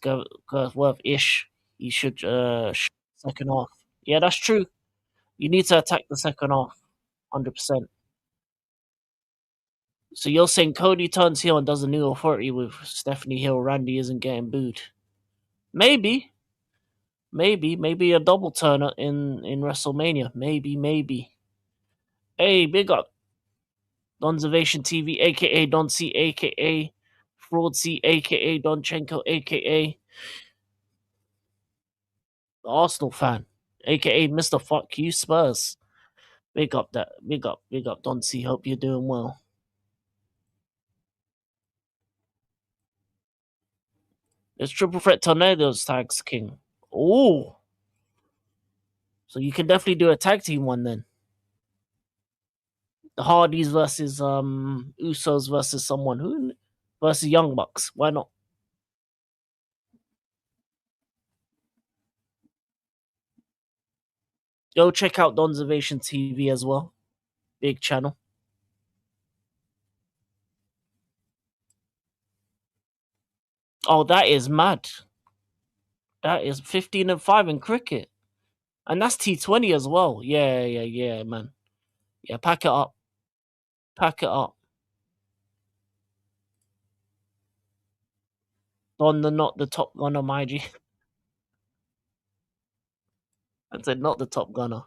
worth ish. You should second half. Yeah, that's true. You need to attack the second half, 100%. So you're saying Cody turns heel and does a new authority with Stephanie Hill, Randy isn't getting booed? Maybe, maybe a double turner in WrestleMania. Maybe. Hey, big up Donzovation TV, aka Don C, aka Fraud C, aka Donchenko, aka the Arsenal fan, aka Mr. Fuck You Spurs. Big up Don C. Hope you're doing well. It's Triple Threat Tornadoes tags king. Oh, so you can definitely do a tag team one then. The Hardys versus Usos versus someone who versus Young Bucks. Why not? Go check out Donzovation TV as well. Big channel. Oh, that is mad. That is 15-5 in cricket. And that's T20 as well. Yeah, man. Yeah, pack it up. Pack it up. Don the not the top gunner, my G. I said not the top gunner.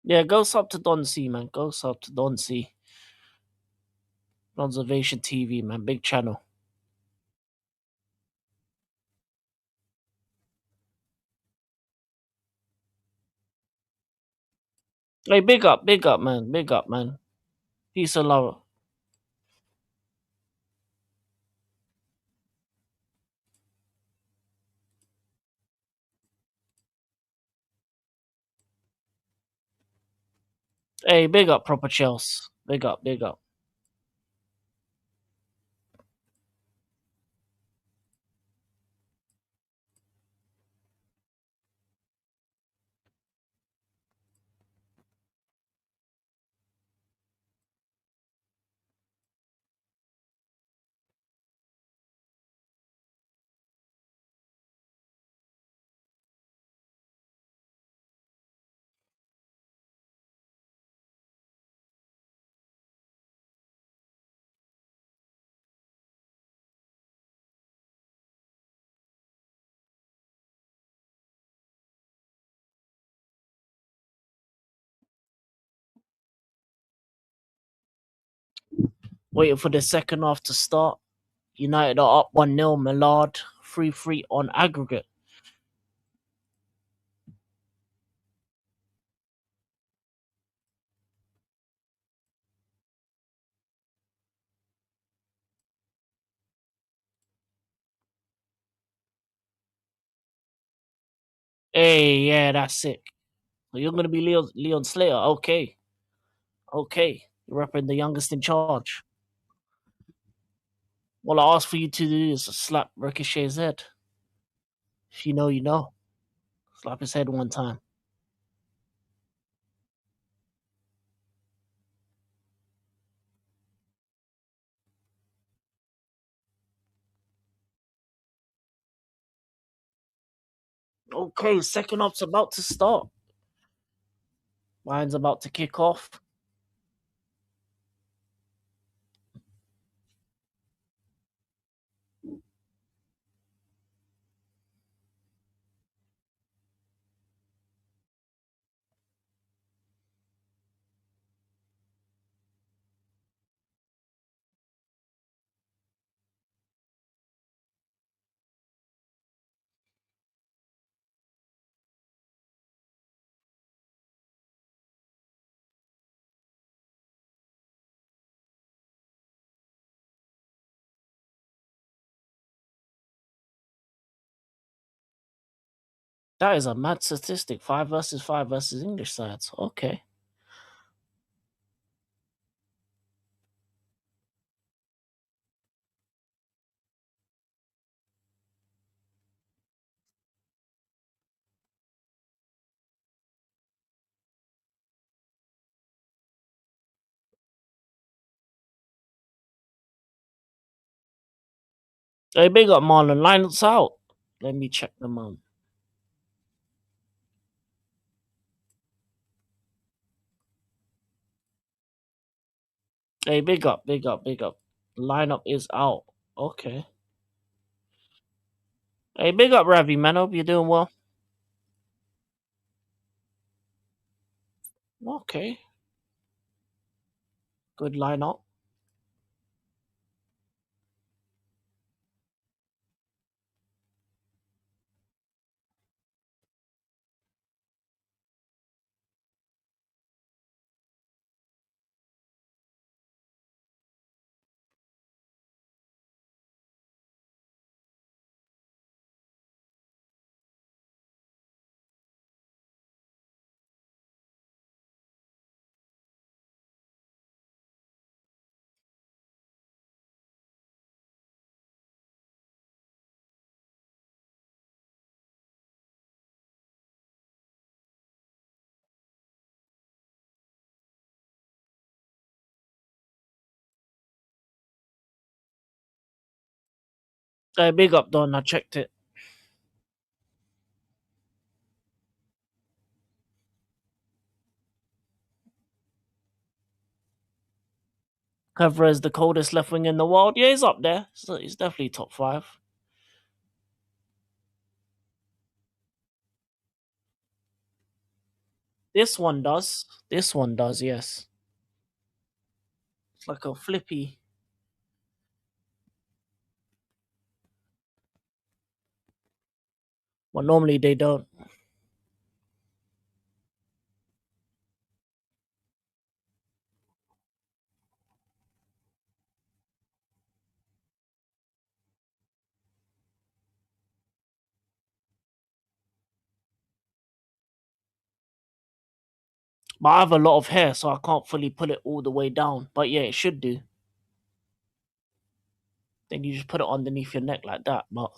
Yeah, go sub to Don C, man. Go sub to Don C. Conservation TV, man. Big channel. Hey, big up, man. Big up, man. Peace and love. Hey, big up, proper Chels. Big up, big up. Waiting for the second half to start. United are up 1-0. Millard 3-3 on aggregate. Hey, yeah, that's sick. So you're gonna be Leon Slater. Okay. Okay. You're repping the youngest in charge. All I ask for you to do is slap Ricochet's head. If you know, you know. Slap his head one time. Okay, second up's about to start. Mine's about to kick off. That is a mad statistic. 5 versus English sides. Okay. Hey, big up Marlon. Line us out. Let me check them out. Hey, big up, big up, big up. Lineup is out. Okay. Hey, big up Ravi, man. Hope you're doing well. Okay. Good lineup. Hey, big up Don. I checked it. Clever is the coldest left wing in the world. Yeah, he's up there. So he's definitely top five. This one does. This one does, yes. It's like a flippy. Well, normally they don't. But I have a lot of hair, so I can't fully pull it all the way down. But yeah, it should do. Then you just put it underneath your neck like that. But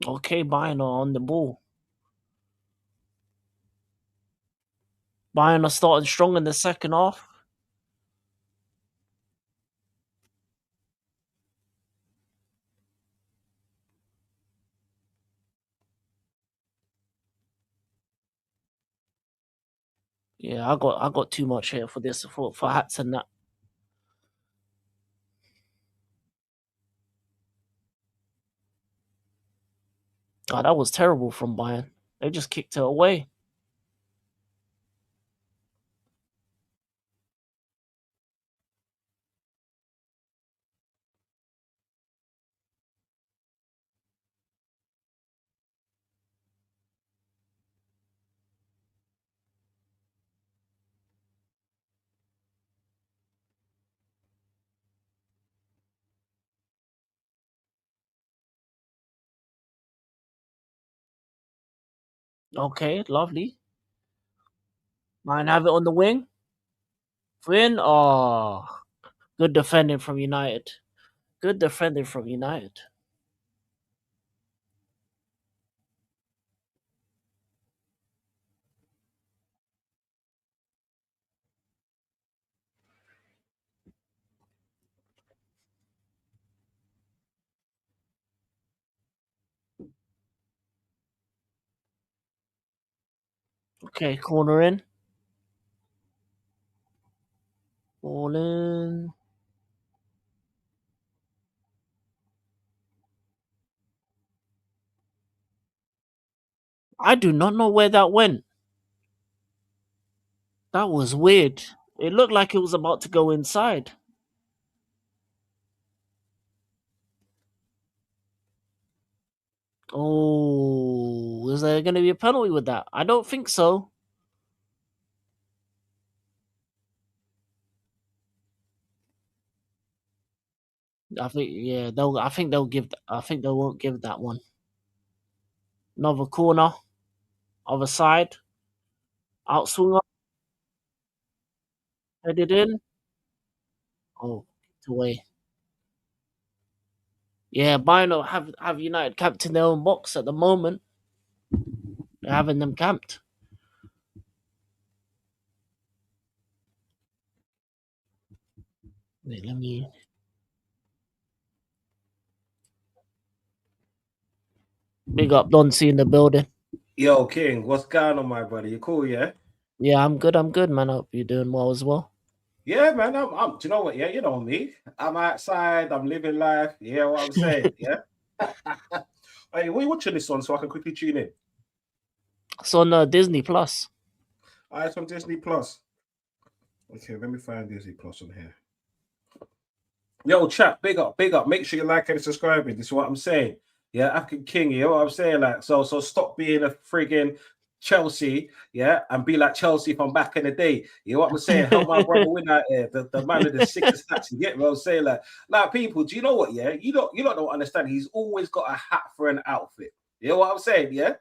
okay, Bayern are on the ball. Bayern are starting strong in the second half. Yeah, I got too much hair for this for hats and that. Oh, that was terrible from Bayern. They just kicked it away. Okay, lovely. Bayern have it on the wing. Win. Oh, good defending from United. Good defending from United. Okay, corner in. Ball in. I do not know where that went. That was weird. It looked like it was about to go inside. Oh, is there going to be a penalty with that? I don't think so. I think yeah, they'll. I think they'll give. I think they won't give that one. Another corner, other side, outswinger, headed in. Oh, it's away. Yeah, Bayern have United camped in their own box at the moment. They're having them camped. Wait, let me big up Don C in the building. Yo, King, what's going on, my brother? You cool, yeah? Yeah, I'm good. I'm good, man. I hope you're doing well as well. Yeah, man. Do you know what? Yeah, you know me. I'm outside. I'm living life. Yeah, what I'm saying. Yeah. Hey, what are you watching this on so I can quickly tune in? It's on Disney Plus. It's on Disney Plus. Okay, let me find Disney Plus on here. Yo, chat, big up, big up. Make sure you like and subscribing. This is what I'm saying. Yeah, African King, you know what I'm saying? Like, so stop being a friggin' Chelsea, yeah, and be like Chelsea from back in the day. You know what I'm saying? Help my brother win out here. The man with the sickest hats. You get what I'm saying? Like people, do you know what? Yeah, you don't understand. He's always got a hat for an outfit. You know what I'm saying? Yeah.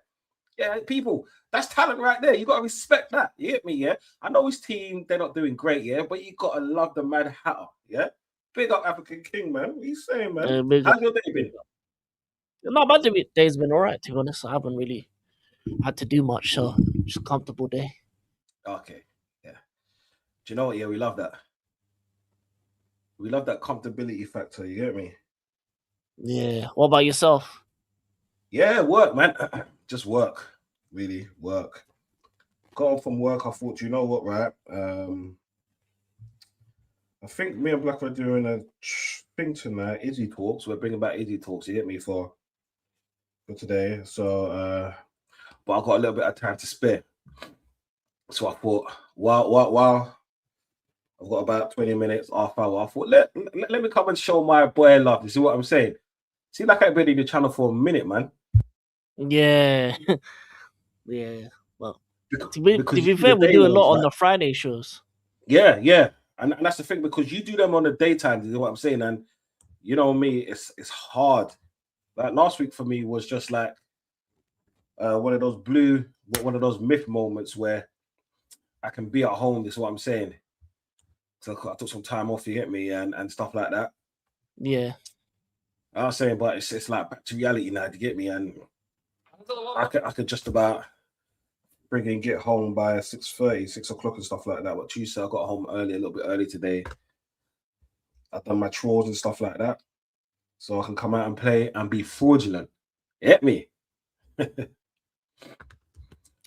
Yeah, people, that's talent right there. You got to respect that. You get me? Yeah. I know his team, they're not doing great, yeah, but you got to love the mad hatter. Yeah. Big up African King, man. What are you saying, man? Big up. How's your day been? No, but the day's been alright. To be honest, I haven't really had to do much, so just a comfortable day. Okay. Yeah. Do you know what? Yeah, we love that. We love that comfortability factor. You get me? Yeah. What about yourself? Yeah, work, man. Just work. Really, work. Got off from work. I thought, you know what, right? I think me and Black are doing a thing tonight. Izzy Talks. We're bringing back Izzy Talks. You get me for today. So, but I've got a little bit of time to spare. So I thought, while I've got about 20 minutes, half hour, I thought, let me come and show my boy love. You see what I'm saying? See, like I've been in the channel for a minute, man. Yeah, yeah. Well, to Because you be do the fair, we day do a ones, lot on right? the Friday shows. Yeah, yeah. And that's the thing, because you do them on the daytime, you know what I'm saying? And you know me, it's hard. Like last week for me was just like one of those myth moments where I can be at home. This is what I'm saying. So I took some time off, you get me, and stuff like that. Yeah. I was saying, but it's like back to reality now, to get me, and I could just about frigging get home by 6:30, 6 o'clock and stuff like that. But Tuesday I got home early, a little bit early today. I've done my chores and stuff like that, so I can come out and play and be fraudulent. Get me? What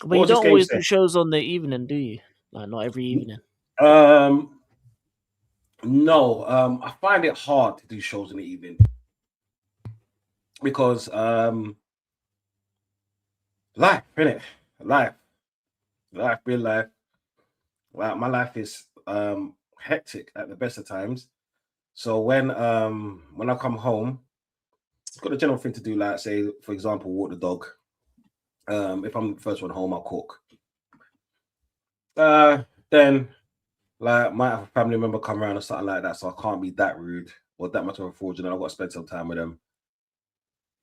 But you was this don't game always say? do shows on the evening, do you? Like not every evening. Um, no. I find it hard to do shows in the evening because life, innit? Life, life, real life. Like my life is hectic at the best of times. So when I come home, I've got a general thing to do, like say, for example, walk the dog. If I'm the first one home, I'll cook. Then like might have a family member come around or something like that, so I can't be that rude or that much of a fraudulent. I've got to spend some time with them.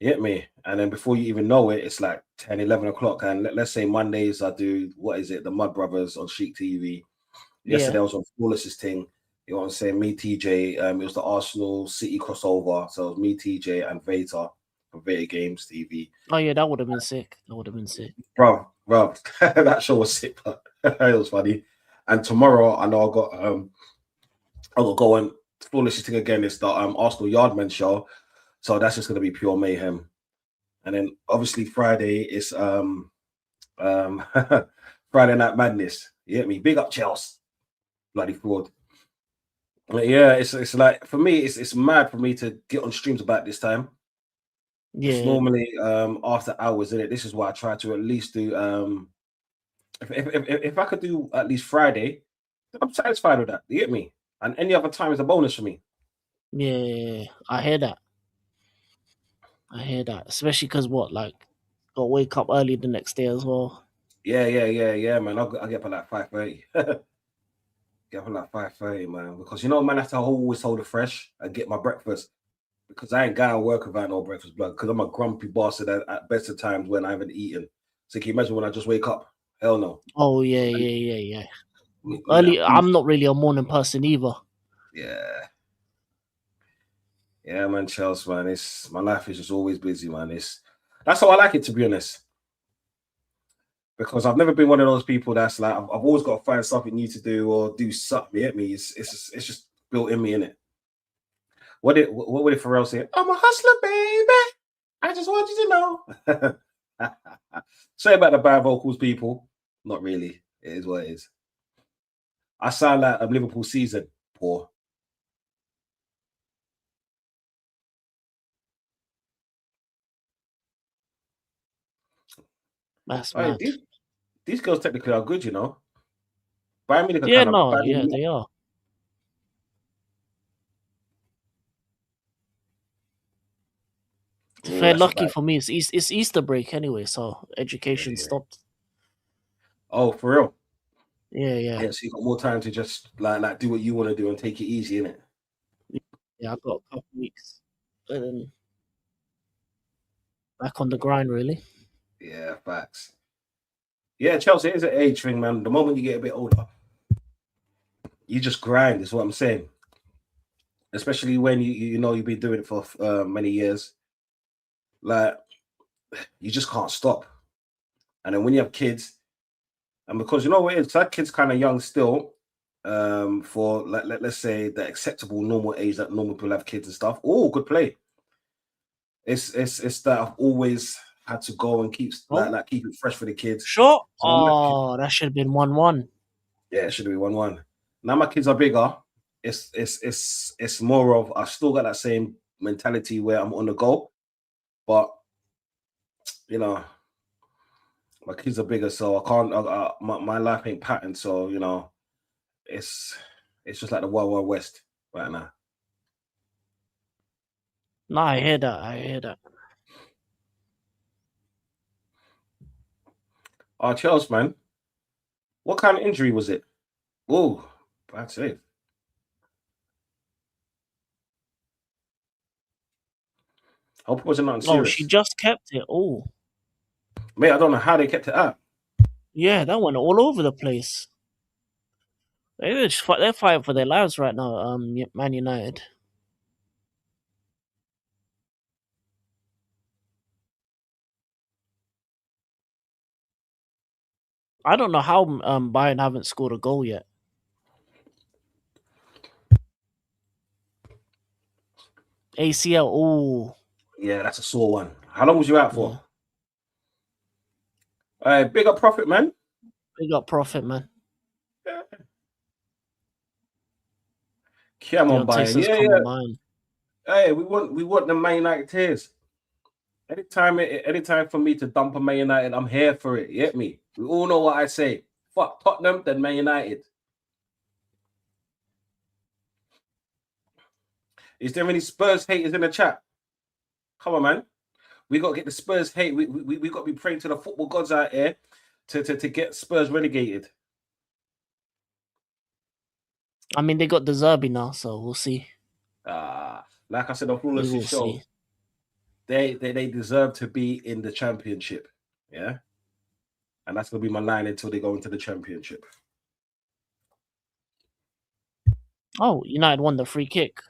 You get me? And then before you even know it, it's like 10, 11 o'clock. And let's say Mondays, I do, what is it? The Mud Brothers on Chic TV. Yeah. Yesterday I was on Flawless's thing. You know what I'm saying? Me, TJ. It was the Arsenal City crossover. So it was me, TJ, and Veta from Veta Games TV. Oh yeah, that would have been sick. That would have been sick. Bro, that show was sick, but it was funny. And tomorrow I know I got to go on Flawless's thing again. It's the Arsenal Yardman show. So that's just gonna be pure mayhem. And then obviously Friday is um Friday Night Madness. You get me? Big up Chelsea. Bloody fraud. But yeah, it's like for me, it's mad for me to get on streams about this time. It's Yeah. normally after hours in it. This is why I try to at least do if I could do at least Friday, then I'm satisfied with that. You get me? And any other time is a bonus for me. Yeah. I hear that. I hear that. Especially because what, like, got to wake up early the next day as well. Yeah, man. I'll get up at like 5:30. Get up at like 5:30, man. Because you know, man, I have to always hold it fresh and get my breakfast. Because I ain't going to work without no breakfast, blood. Because I'm a grumpy bastard at best of times when I haven't eaten. So can you imagine when I just wake up? Hell no. Oh yeah, And yeah. me that Early. I'm boost. not really a morning person either. Yeah. Yeah, man, Chelsea, man. It's my life is just always busy, man. That's how I like it, to be honest. Because I've never been one of those people that's like I've always got to find something new to do or do something. You get me? It's just built in me, innit? What would it Pharrell say? I'm a hustler, baby. I just want you to know. Say about the bad vocals, people. Not really. It is what it is. I sound like a Liverpool season poor. That's Hey, mad. these girls technically are good, you know. Bayern Munich are Yeah, kind of no, bad. yeah, they are. Oh, Fair that's a lucky bad. for me. It's Easter break anyway, so Yeah, education yeah. stopped. Oh, for real. Yeah, yeah, Yeah, so you got more time to just like do what you want to do and take it easy, innit? yeah. I got a couple weeks, and then back on the grind. Really. Yeah, facts. Yeah, Chelsea is an age thing, man. The moment you get a bit older, you just grind. Is what I'm saying. Especially when you know you've been doing it for many years. Like you just can't stop. And then when you have kids, and because you know what it is, that kid's kind of young still, for like let's say the acceptable normal age that normal people have kids and stuff. Oh, good play. It's that I've always had to go and keep Oh, keep it fresh for the kids. short. So when Oh, that should have been 1-1. yeah, it should be 1-1. Now my kids are bigger. it's more of I still got that same mentality where I'm on the go, but you know my kids are bigger, so I can't. My life ain't patterned, so it's it's just like the Wild Wild West right now. No, I hear that. I hear that. Charles, man, what kind of injury was it? Oh, bad save. Hope it wasn't nothing Oh, she serious. just kept it. Oh, Mate, I don't know how they kept it out. yeah, that went all over the place. They're fighting for their lives right now. Man United. I don't know how Bayern haven't scored a goal yet. ACL. Oh, Yeah, that's a sore one. How long was you out yeah. for? Big up profit, man. Big up Prophet, man. Come on, Dion Bayern. Taylor's Yeah, come yeah. on, man. Hey, we want the Man United tears. Anytime for me to dump a Man United, I'm here for it. You get me? We all know what I say. Fuck Tottenham, then Man United. Is there any Spurs haters in the chat? Come on, man. We got to get the Spurs hate. We got to be praying to the football gods out here to get Spurs relegated. I mean, they got the Zerbi now, so we'll see. Like I said on We Flawless will Show, see. they deserve to be in the championship. Yeah. And that's going to be my line until they go into the championship. Oh, United won the free kick.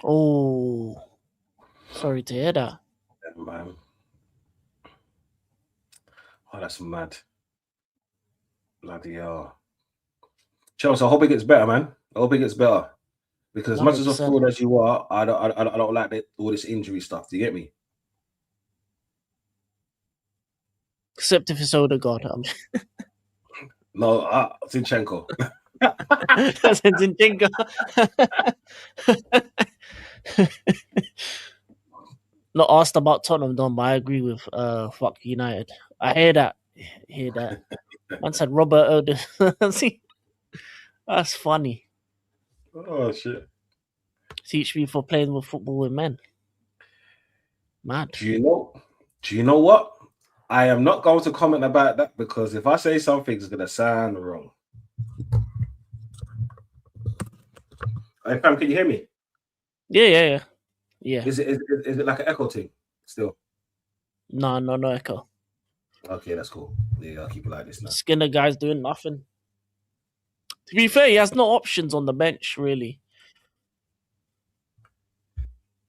Oh, sorry to hear that. Yeah, man. Oh, that's mad. Bloody hell. Chelsea, I hope it gets better, man. I hope it gets better. Because as much as a 100%. fraud as you are, I don't like all this injury stuff. Do you get me? Except if it's Odegaard. No, Zinchenko. That's Zinchenko. Not asked about Tottenham, Don, but I agree with fuck United. I hear that. Hear that. Man said Robert Odegaard. See, that's funny. Oh shit. Teach me for playing with football with men. Mad. Do you know what? I am not going to comment about that because if I say something, it's gonna sound wrong. Hey fam, can you hear me? Yeah. Is it like an echo thing still? No echo. Okay, that's cool. Yeah, I'll keep it like this now. Skinner guy's doing nothing. To be fair, he has no options on the bench, really.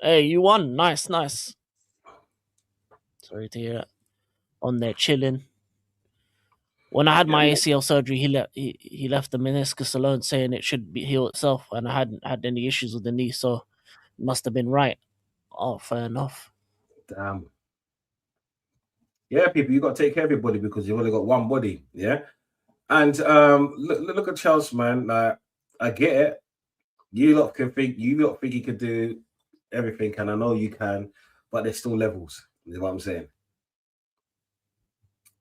Hey, you won. Nice. Sorry to hear that. On there chilling. When I had my ACL surgery, he left the meniscus alone, saying it should be heal itself, and I hadn't had any issues with the knee, so it must have been right. Oh, fair enough. Damn. Yeah, people, you got to take care of your body because you've only got one body. Yeah. And look at Chelsea, man. Like, I get it. You lot think you could do everything, and I know you can, but there's still levels. Is what I'm saying.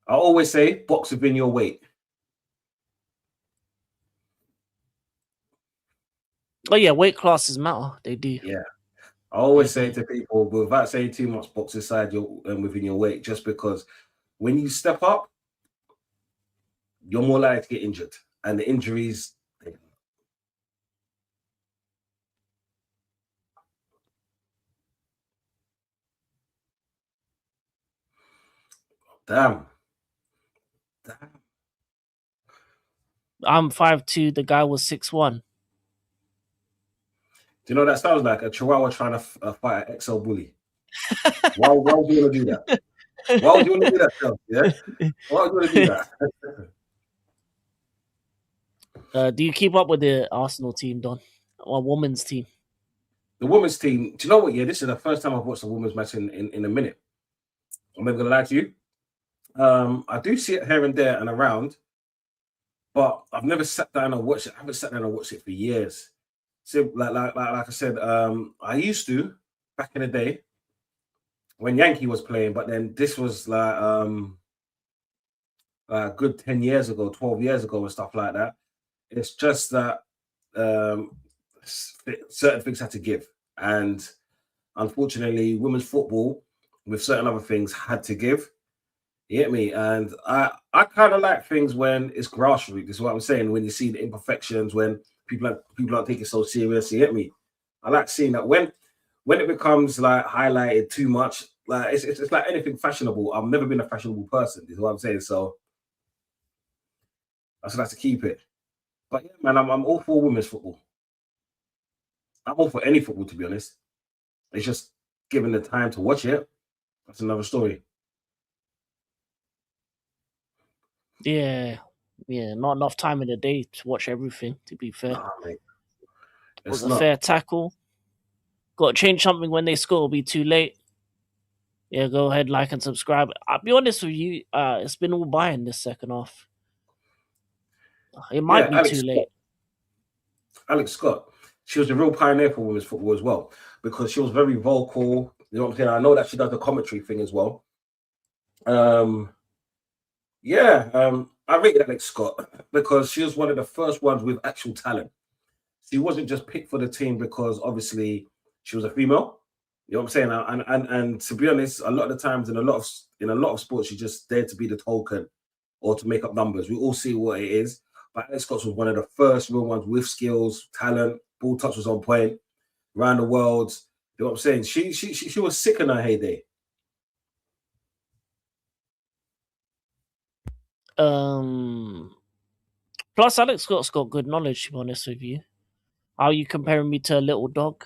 I always say box within your weight. Oh yeah, weight classes matter. They do. Yeah. I always say to people, without saying too much, box inside your within your weight, just because when you step up, you're more likely to get injured, and the injuries. Damn. I'm 5'2". The guy was 6'1". Do you know that sounds like a chihuahua trying to fight an XL bully? Why would you want to do that? Why would you want to do that, Phil? Yeah? Why would you want to do that? Do you keep up with the Arsenal team, Don? Or women's team? The women's team, do you know what? Yeah, this is the first time I've watched a women's match in a minute. I'm never gonna lie to you. I do see it here and there and around, but I've never sat down and watched it. I haven't sat down and watched it for years. So, like I said, I used to back in the day when Yankee was playing, but then this was like a good 10 years ago, 12 years ago, and stuff like that. It's just that um, certain things had to give, and unfortunately, women's football with certain other things had to give. You get me? And I kind of like things when it's grassroots. This is what I'm saying. When you see the imperfections, when people aren't taking it so serious. You get me? I like seeing that when it becomes like highlighted too much. Like it's like anything fashionable. I've never been a fashionable person. This is what I'm saying. So I just like to keep it. But yeah, man, I'm all for women's football. I'm all for any football, to be honest. It's just given the time to watch it. That's another story. Yeah, yeah, not enough time in the day to watch everything. To be fair, Nah, mate, was it's a not. fair tackle. Got to change something when they score. It'll be too late. Yeah, go ahead, like and subscribe. I'll be honest with you. It's been all Bayern this second half. It might Yeah, be too late. Alex Scott. She was a real pioneer for women's football as well because she was very vocal. You know what I'm saying? I know that she does the commentary thing as well. Um, yeah, I rated Alex Scott because she was one of the first ones with actual talent. She wasn't just picked for the team because obviously she was a female. You know what I'm saying? And to be honest, a lot of the times in a lot of sports, she's just there to be the token or to make up numbers. We all see what it is. But Alex Scott was one of the first real ones with skills, talent, ball touch was on point, around the world. You know what I'm saying? She was sick in her heyday. Um. Plus, Alex Scott's got good knowledge. To be honest with you, how are you comparing me to a little dog?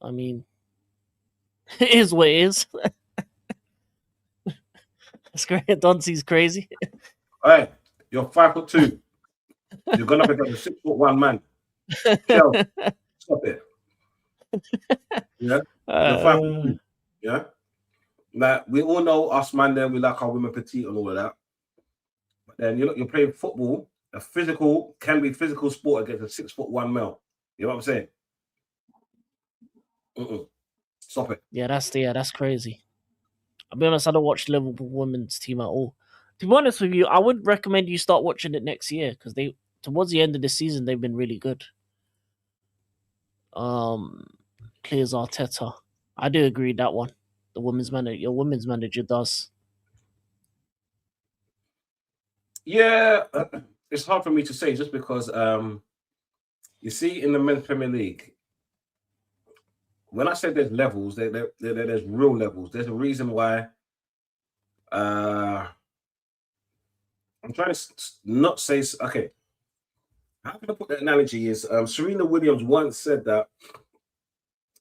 I mean, it is what it is. It's great. Doncey's crazy. All right, you're 5'2". You're gonna be a 6'1" man. Chill, stop it. Yeah, you're five foot uh, two. Yeah, like we all know us man. Then we like our women petite and all of that. But then you're playing football. A physical can be physical sport against a 6'1" male. You know what I'm saying? Mm-mm. Stop it. that's crazy. I'll be honest. I don't watch Liverpool women's team at all. To be honest with you, I would recommend you start watching it next year because they towards the end of the season they've been really good. Um, clears Arteta. I do agree that one. The women's manager, your women's manager does. Yeah, it's hard for me to say just because you see in the men's Premier League, when I say there's levels, there's real levels. There's a reason why. Uh, I'm trying to not say okay. How can I put that analogy? Is Serena Williams once said that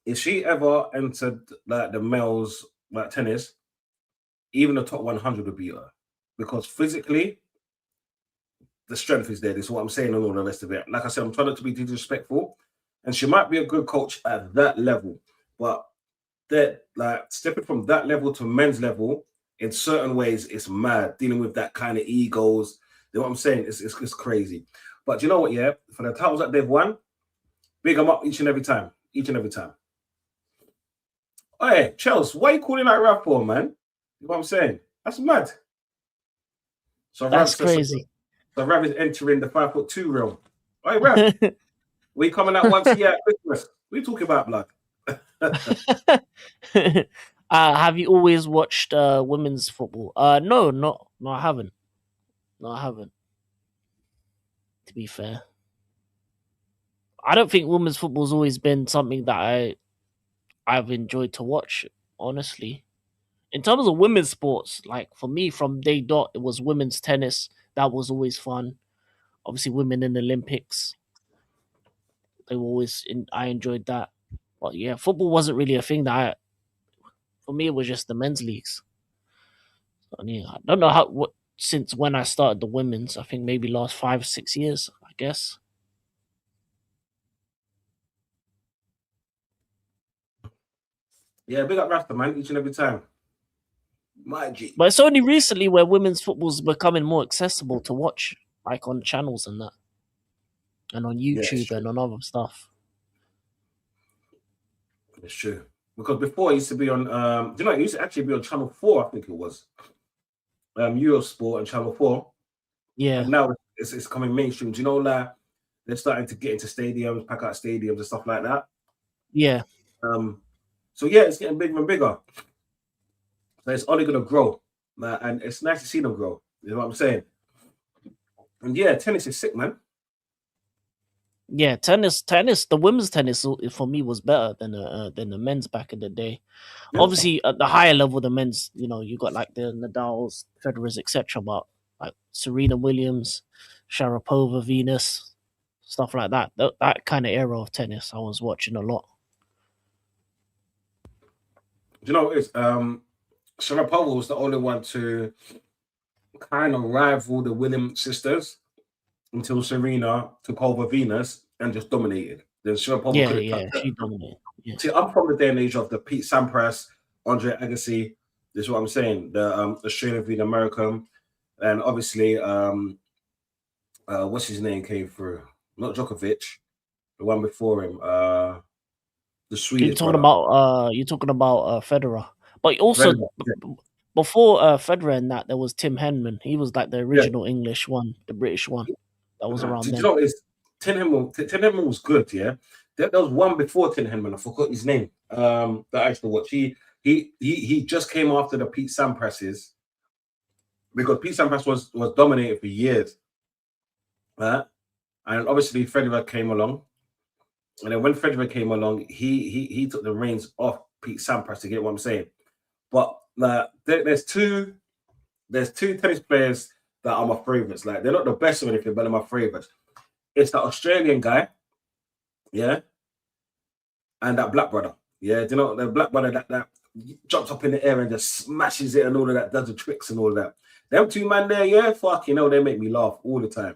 if she ever entered like the males like tennis, even the top 100 would beat her because physically the strength is there. This is what I'm saying, and all the rest of it. Like I said, I'm trying not to be disrespectful, and she might be a good coach at that level, but that like stepping from that level to men's level in certain ways, it's mad dealing with that kind of egos. You know what I'm saying? It's crazy. But you know what? Yeah, for the titles that they've won, big them up each and every time. Each and every time. Hey, Chelsea, why are you calling that rap for, man? You know what I'm saying? That's mad. So Rav That's says so, crazy. so Rav is entering the 5'2" realm. Hey Rav, we coming out once a year at Christmas. What are you talking about, blood? Have you always watched women's football? No, no, I haven't. No, I haven't. To be fair, I don't think women's football's always been something that I've enjoyed to watch. Honestly, in terms of women's sports, like for me, from day dot, it was women's tennis. That was always fun. Obviously, women in the Olympics, they were always. I enjoyed that. But yeah, football wasn't really a thing that for me. It was just the men's leagues. I don't know what since when I started the women's. I think maybe last 5 6 years. I guess. Yeah, big up Rasta, man, each and every time. My G. But it's only recently where women's football's becoming more accessible to watch, like on channels and that, and on Yeah, it's YouTube true. and on other stuff. It's true. Because before it used to be on, do you know, it used to actually be on Channel 4, I think it was. Eurosport and Channel 4. Yeah, And now it's coming mainstream. Do you know, like, they're starting to get into stadiums, pack out stadiums and stuff like that. yeah, So yeah, it's getting bigger and bigger. So it's only going to grow. And it's nice to see them grow. You know what I'm saying? And yeah, tennis is sick, man. yeah. Tennis. The women's tennis for me was better than the men's back in the day. Yeah. Obviously, at the higher level, the men's, you got like the Nadals, Federers, etc. But like Serena Williams, Sharapova, Venus, stuff like that. That kind of era of tennis, I was watching a lot. Do you know what it is? Sharapova was the only one to kind of rival the Williams sisters until Serena took over Venus and just dominated. Then Sharapova Yeah, couldn't touch yeah, her. she dominated. Yeah, See, I'm from the day and age of the Pete Sampras, Andre Agassi. This is what I'm saying. The Australian v American, and obviously, what's his name came through? Not Djokovic, the one before him. The Swedish brother. you're talking about Federer, but also Federer. before Federer and that, there was Tim Henman. He was like the Yeah. original English one, the British one that was around Did you then. know is Tin Henman was good, yeah. There was one before Tin Henman. I forgot his name. That I used to watch. He just came after the Pete Sampras's because Pete Sampras was dominated for years. And obviously Federer came along. And then when Federer came along, he took the reins off Pete Sampras, to get what I'm saying. But there's two tennis players that are my favorites. Like, they're not the best or anything, but they're my favorites. It's the Australian guy, yeah, and that black brother. Yeah, do you know the black brother that jumps up in the air and just smashes it and all of that, does the tricks and all of that. Them two man there, yeah, fuck, they make me laugh all the time.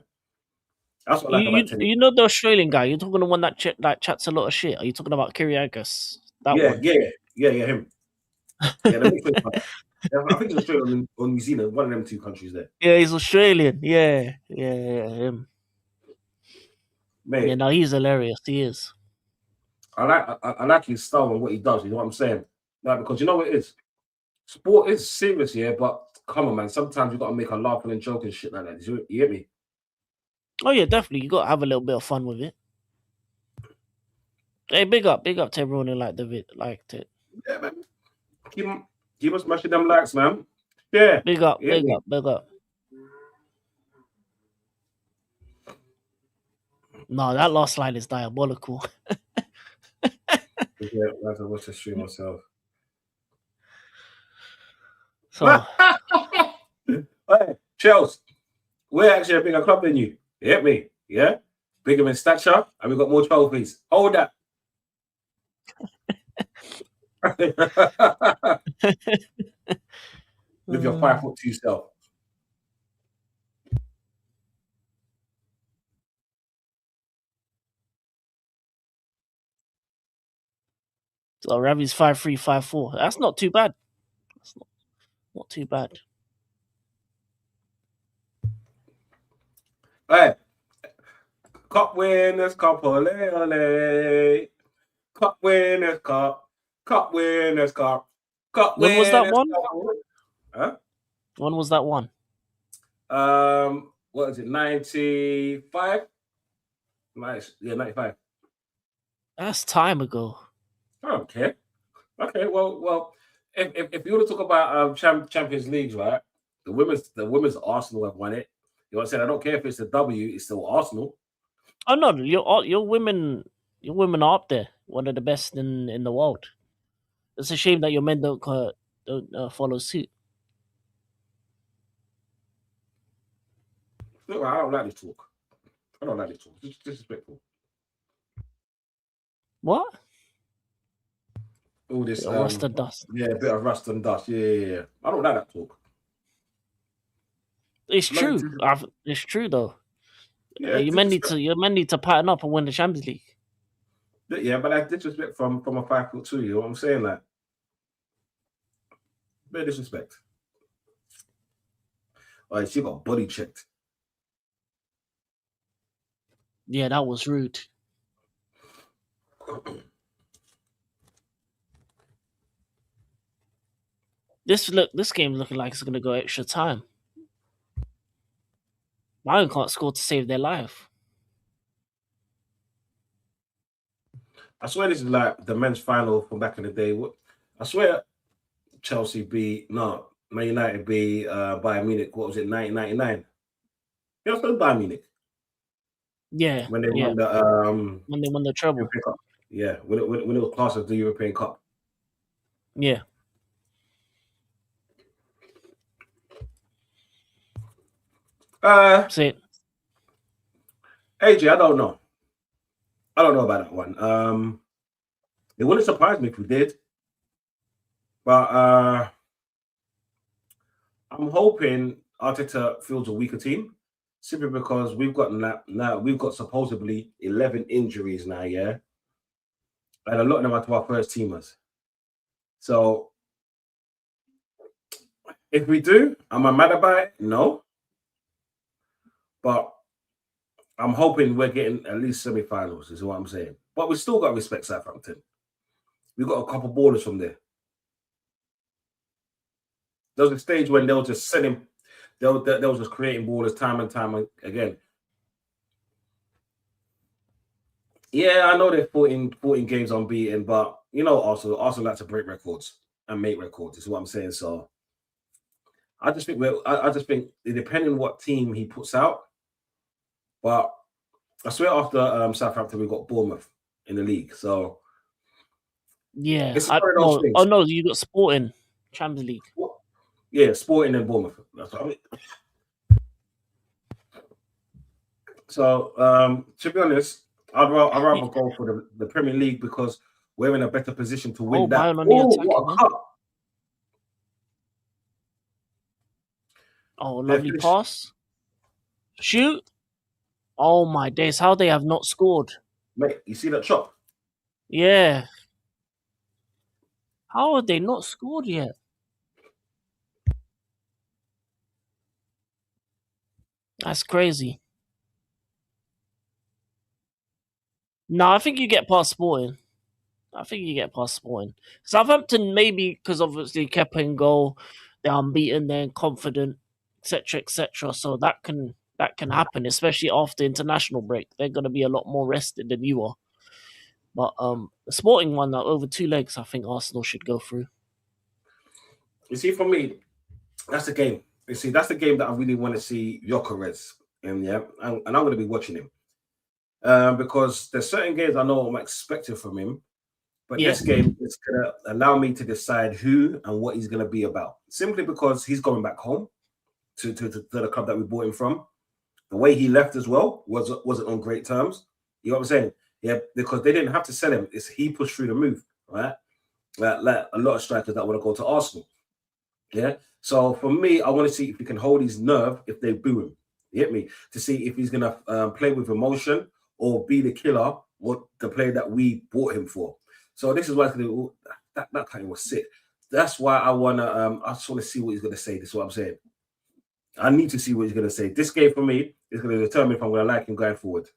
That's what I like about tennis. You know the Australian guy. You're talking the one that chats a lot of shit. Are you talking about Kyrgios? That Yeah, one. yeah, him. Yeah, I think it's Australia or New Zealand, one of them two countries there. Yeah, he's Australian. Yeah, him. Mate, Yeah, no, he's hilarious. He is. I like his style and what he does. You know what I'm saying? Like, because you know what it is. Sport is serious, yeah, but come on, man. Sometimes you got to make a laugh and joke and shit like that. You get me? Oh yeah, definitely. You got to have a little bit of fun with it. Hey, big up to everyone who liked it. Yeah, man. Keep us smashing them likes, man. Yeah. Big up. No, that last line is diabolical. Yeah, I have to watch the stream myself. So, hey, Chelsea, we're actually a bigger club than you. You get me? Yeah? Bigger in stature, and we've got more trophies. Hold that. With your 5'2" self. So Ravi's 5'3", 5'4". That's not too bad. That's not too bad. Hey, cup winners, cup ole ole. Cup winners, cup winners, cup When was that one? Huh? When was that one? What is it? 95? Nice. Yeah, 95. That's time ago. Okay. Okay. Well. If you want to talk about Champions Leagues, right? The women's Arsenal have won it. You know what I'm saying? I don't care if it's a W, it's still Arsenal. Oh no, your women are up there, one of the best in the world. It's a shame that your men don't follow suit. I don't like this talk. I don't like this talk. It's disrespectful. What? All this rust and dust. Yeah, a bit of rust and dust. Yeah. I don't like that talk. It's true. It's true though. Yeah, your men need to pattern up and win the Champions League. Yeah, but that's disrespect from a 5'2". You know what I'm saying? Like, bit of disrespect. Like she got body checked. Yeah, that was rude. This game looking like it's gonna go extra time. Bayern can't score to save their life. I swear this is like the men's final from back in the day. I swear Chelsea beat no Man United beat Bayern Munich. What was it? 1999. Yeah, it was Bayern Munich Yeah, when they yeah. won the When they won the treble. European Cup. Yeah, when it was classed as the European Cup. Yeah. See, AJ, I don't know. I don't know about that one. It wouldn't surprise me if we did, but I'm hoping Arteta fields a weaker team, simply because we've got now we've got supposedly 11 injuries now, yeah, and a lot of them are to our first teamers. So if we do, am I mad about it? No, but I'm hoping we're getting at least semi-finals. Is what I'm saying. But we still got to respect Southampton. We got a couple ballers from there. There was a stage when they were just sending, they were just creating ballers time and time again. Yeah, I know they're 14 games unbeaten, but you know, Arsenal like to break records and make records. Is what I'm saying. So I just think I just think depending on what team he puts out, but I swear after Southampton we got Bournemouth in the league. So yeah. it's one of those Well, things. oh no, you got Sporting Champions League. Yeah, Sporting and Bournemouth. That's what I mean. So to be honest, I'd rather go for the Premier League because we're in a better position to win that. Bayern on the Oh, attack what a again. cup! Oh, They're lovely finished. pass. Shoot. Oh my days, how they have not scored. Mate, you see that chop? Yeah. How have they not scored yet? That's crazy. No, I think you get past Sporting. Southampton maybe because obviously kept in goal, they're unbeaten, they're confident, etc., etc. So that can happen, especially after international break. They're gonna be a lot more rested than you are. But the Sporting one over 2 legs, I think Arsenal should go through. You see, for me, that's the game. You see, that's the game that I really want to see Gyökeres in, yeah, and I'm going to be watching him because there's certain games I know I'm expecting from him, but Yeah, this game is going to allow me to decide who and what he's going to be about. Simply because he's going back home to the club that we bought him from. The way he left as well wasn't on great terms. You know what I'm saying? Yeah, because they didn't have to sell him. It's he pushed through the move, right? Like a lot of strikers that want to go to Arsenal. Yeah. So for me, I want to see if he can hold his nerve if they boo him. You get me? To see if he's gonna play with emotion or be the killer, what the player that we bought him for. So this is why that kind of was sick. That's why I just wanna see what he's gonna say. This is what I'm saying. I need to see what he's gonna say. This game for me is gonna determine if I'm gonna like him going forward.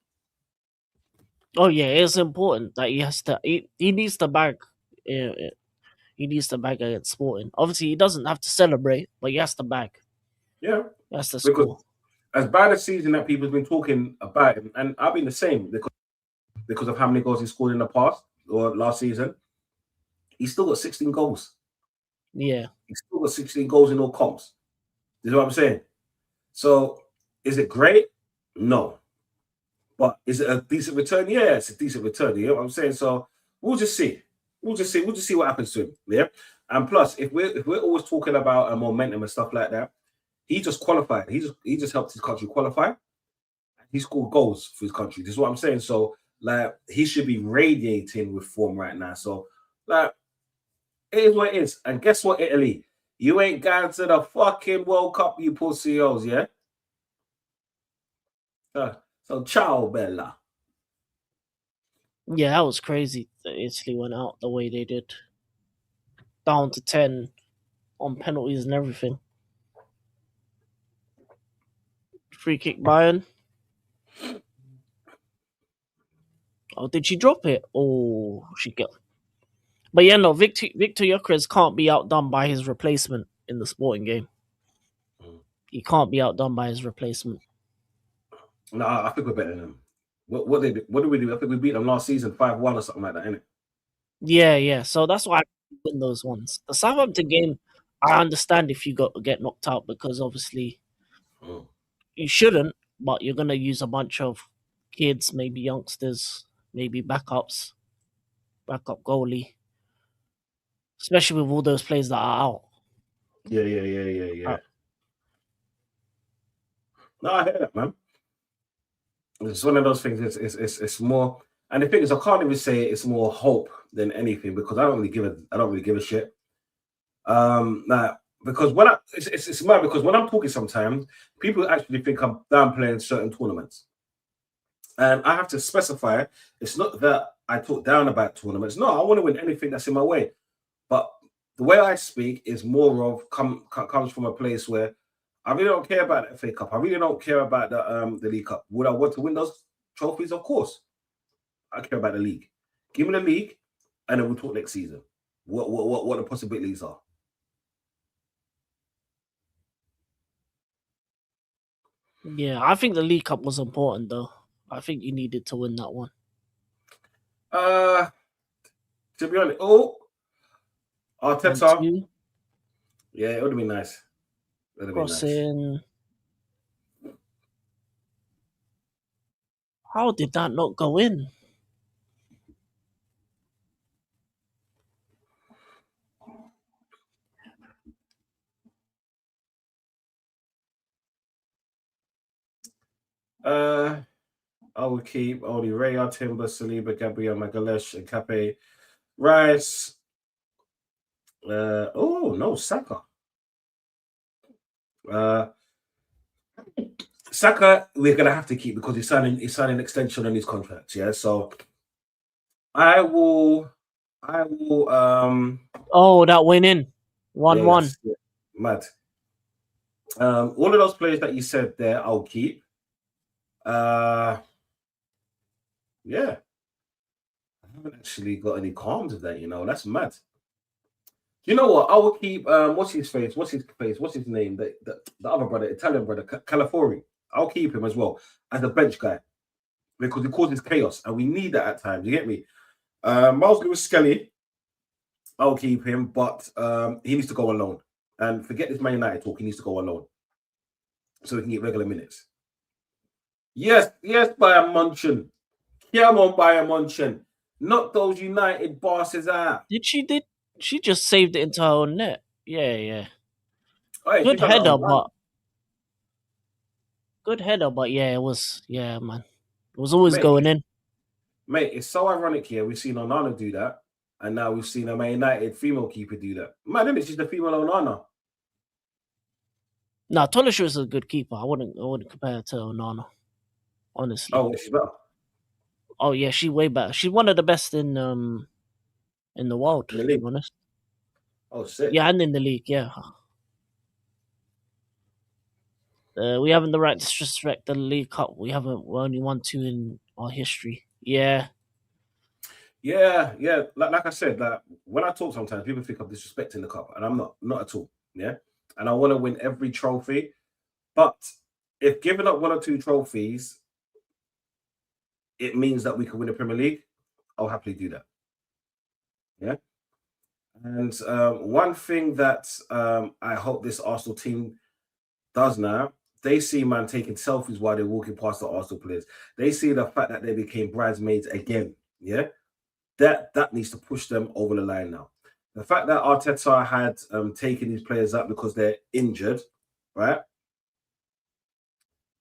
oh yeah, it's important that he needs to bag. Yeah, he needs to bag against Sporting. Obviously, he doesn't have to celebrate, but he has to bag. Yeah, He has to because score. as bad a season that people's been talking about him, and I've been the same because of how many goals he scored in the past or last season, he's still got 16 goals. Yeah, He's still got 16 goals in all comps. You know what I'm saying? So is it great? No. But is it a decent return? Yeah, it's a decent return. You know what I'm saying? So we'll just see. We'll just see what happens to him. Yeah. And plus, if we're always talking about a momentum and stuff like that, he just qualified. He just helped his country qualify. He scored goals for his country. This is what I'm saying. So like he should be radiating with form right now. So like it is what it is. And guess what, Italy? You ain't going to the fucking World Cup, you pussios, yeah? So ciao, Bella. yeah, that was crazy that Italy went out the way they did, down to 10 on penalties and everything. Free kick Bayern. Oh, did she drop it? Oh, she got. But yeah, no, Victor Gyökeres can't be outdone by his replacement in the Sporting game. He can't be outdone by his replacement. No, I think we're better than them. What did we do? I think we beat them last season 5-1 or something like that, innit? Yeah. So that's why I win those ones. The Southampton game, I understand if you get knocked out because obviously you shouldn't, but you're gonna use a bunch of kids, maybe youngsters, maybe backup goalie, especially with all those players that are out. Yeah. No, I hear that, man. It's one of those things. It's more, and the thing is, I can't even say it's more hope than anything because I don't really give a shit. Now because it's mad because when I'm talking, sometimes people actually think I'm downplaying certain tournaments, and I have to specify it's not that I talk down about tournaments. No, I want to win anything that's in my way, but the way I speak is more of comes from a place where I really don't care about the FA Cup. I really don't care about the League Cup. Would I want to win those trophies? Of course. I care about the league. Give me the league, and then we'll talk next season. What the possibilities are. Yeah, I think the League Cup was important though. I think you needed to win that one. To be honest, Arteta. Yeah, it would have been nice. Crossing. How did that not go in? I would keep Oli Raya, Timber, Saliba, Gabriel Magalhaes, and Cape Rice. Saka. Saka, we're gonna have to keep because he's signing an extension on his contract. Yeah, so I will. Oh, that went in. 1-1. Yeah, mad. All of those players that you said there, I'll keep. Yeah. I haven't actually got any qualms with that, that's mad. You know what? I will keep what's his name? The other brother, Italian brother, Calafori. I'll keep him as well as a bench guy because he causes chaos and we need that at times. You get me? Miles Lewis Skelly, I'll keep him, but he needs to go on loan. And forget this Man United talk, he needs to go on loan so he can get regular minutes. Yes, Bayern Munchen. Come on, Bayern Munchen. Knock those United bosses out. Did she just saved it into her own net? Yeah. Oh, Good header, but yeah, it was man. It was always going in. Mate, it's so ironic here. We've seen Onana do that, and now we've seen a Man United female keeper do that. Man, isn't it? She's the female Onana. Nah, Tolish is a good keeper. I wouldn't compare her to Onana. Honestly. Oh, she's better. Oh yeah, she's way better. She's one of the best in the world, to be honest. Oh, sick. Yeah, and in the league, yeah. We haven't the right to disrespect the League Cup. We only won 2 in our history. Yeah. Like I said, like when I talk, sometimes people think I'm disrespecting the cup, and I'm not at all. Yeah, and I want to win every trophy, but if giving up 1 or 2 trophies, it means that we can win the Premier League, I'll happily do that. Yeah, and one thing that I hope this Arsenal team does now. They see man taking selfies while they're walking past the Arsenal players. They see the fact that they became bridesmaids again. Yeah, that needs to push them over the line now. The fact that Arteta had taken these players up because they're injured, right?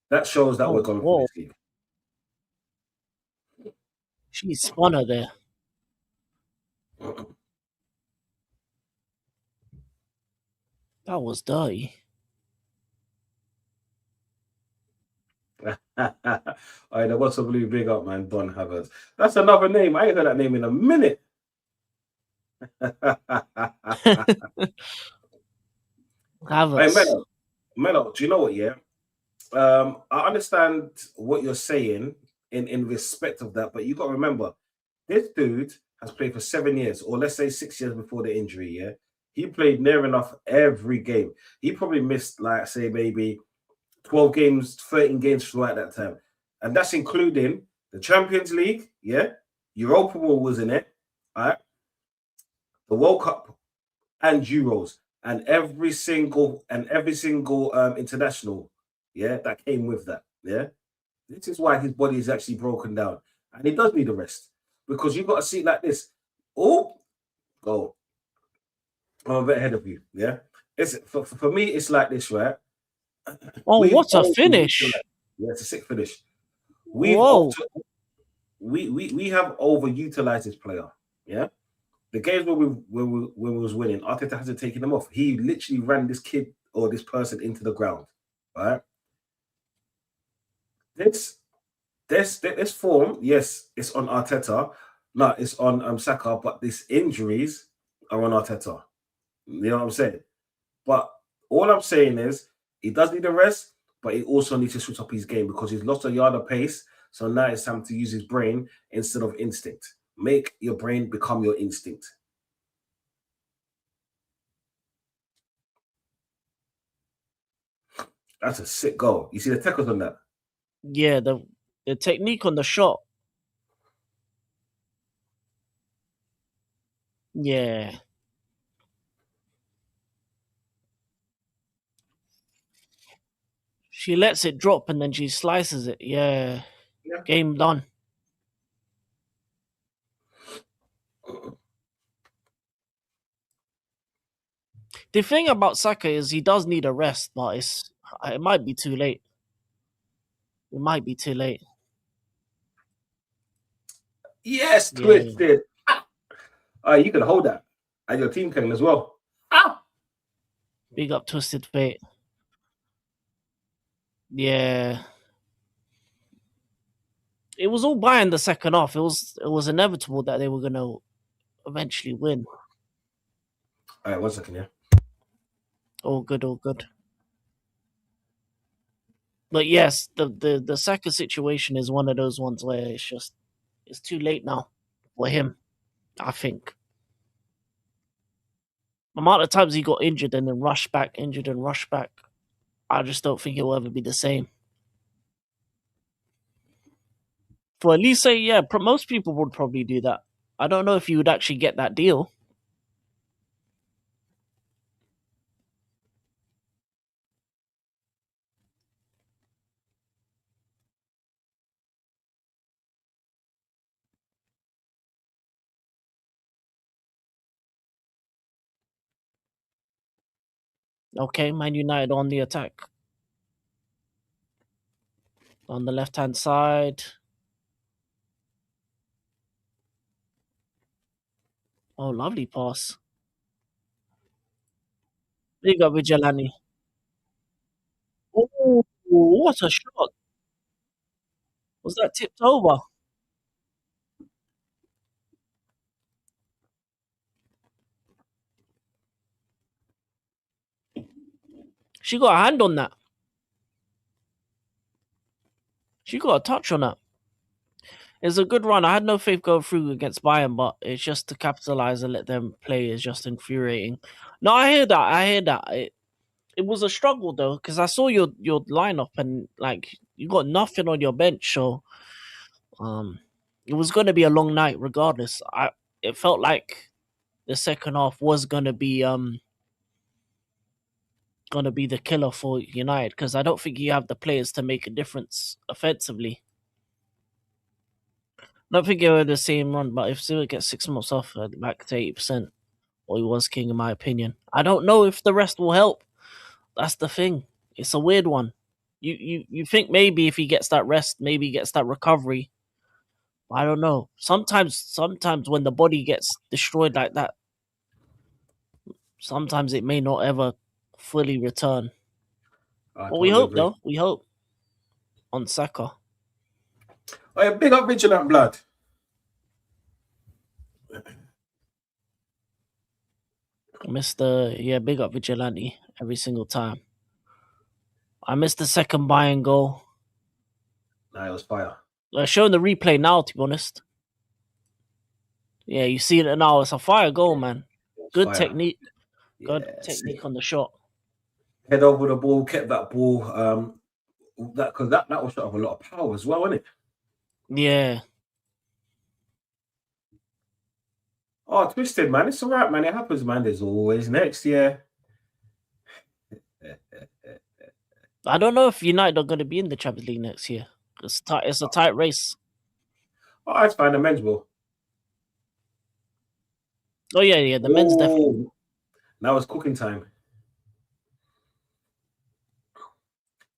That shows that we're going for this game. She spun her there. That was dirty. Alright, there was some blue big up, man. Don Havertz. That's another name. I ain't heard that name in a minute. Havertz. Hey, Melo, do you know what? Yeah, I understand what you're saying in respect of that, but you got to remember, this dude has played for 7 years, or let's say 6 years before the injury. Yeah, he played near enough every game. He probably missed, like, say, maybe 12 games, 13 games throughout that time, and that's including the Champions League. Yeah, Europa was in it. All right, the World Cup and Euros and every single international, yeah, that came with that. Yeah, this is why his body is actually broken down, and he does need a rest because you've got to see it like this. Oh, go! I'm a bit ahead of you. Yeah, it's for me. It's like this, right? Oh, We've what a overutilized. finish! Yeah, it's a sick finish. We've Whoa. we have overutilized this player. Yeah, the games when we was winning, Arteta hasn't taken them off. He literally ran this kid or this person into the ground. Right. This this form, yes, it's on Arteta. No, it's on Saka, but these injuries are on Arteta. You know what I'm saying? But all I'm saying is he does need a rest, but he also needs to switch up his game because he's lost a yard of pace. So now it's time to use his brain instead of instinct. Make your brain become your instinct. That's a sick goal. You see the tackles on that? Yeah, the technique on the shot. Yeah. She lets it drop and then she slices it. Yeah. Yeah. Game done. The thing about Saka is he does need a rest, but it might be too late. It might be too late. Yes, Yeah. twisted. You can hold that. And your team can as well. Ah! Big up Twisted Fate. Yeah. It was all Bayern the second half. It was inevitable that they were gonna eventually win. All right, 1 second, yeah. All good, all good. But yes, the Saka situation is one of those ones where it's too late now for him. I think the amount of times he got injured and then rushed back, injured and rushed back. I just don't think it will ever be the same. For at least say, yeah, most people would probably do that. I don't know if you would actually get that deal. Okay, Man United on the attack on the left hand side. Oh, lovely pass. Big up Vigilani. Oh, what a shot! Was that tipped over? She got a hand on that. She got a touch on that. It's a good run. I had no faith going through against Bayern, but it's just to capitalize and let them play is just infuriating. No, I hear that. I hear that. It was a struggle though, because I saw your lineup and like you got nothing on your bench, so um, it was going to be a long night regardless. It felt like the second half was gonna be the killer for United because I don't think you have the players to make a difference offensively. I don't think it was the same run, but if Stewart gets 6 months off, back to 80%, or he was king in my opinion. I don't know if the rest will help. That's the thing. It's a weird one. You think maybe if he gets that rest, maybe he gets that recovery. I don't know. Sometimes when the body gets destroyed like that, sometimes it may not ever fully return. I But we totally hope agree. though. We hope on Saka. Oh, yeah, big up Vigilant Blood. Mr. Yeah, big up Vigilante every single time. I missed the second Bayern goal. Nah, it was fire. They're showing the replay now, to be honest. Yeah, you see it now. It's a fire goal, Yeah, man. it was Good fire. technique. Good Yeah, technique sick. on the shot. Head over the ball, kept that ball. That because that was shot of a lot of power as well, wasn't it? Yeah. Oh, twisted, man. It's all right, man. It happens, man. There's always next year. I don't know if United are going to be in the Champions League next year. It's tight. It's a tight race. Oh, it's fine. The men's will. Oh yeah, yeah. The men's definitely. Oh, now it's cooking time.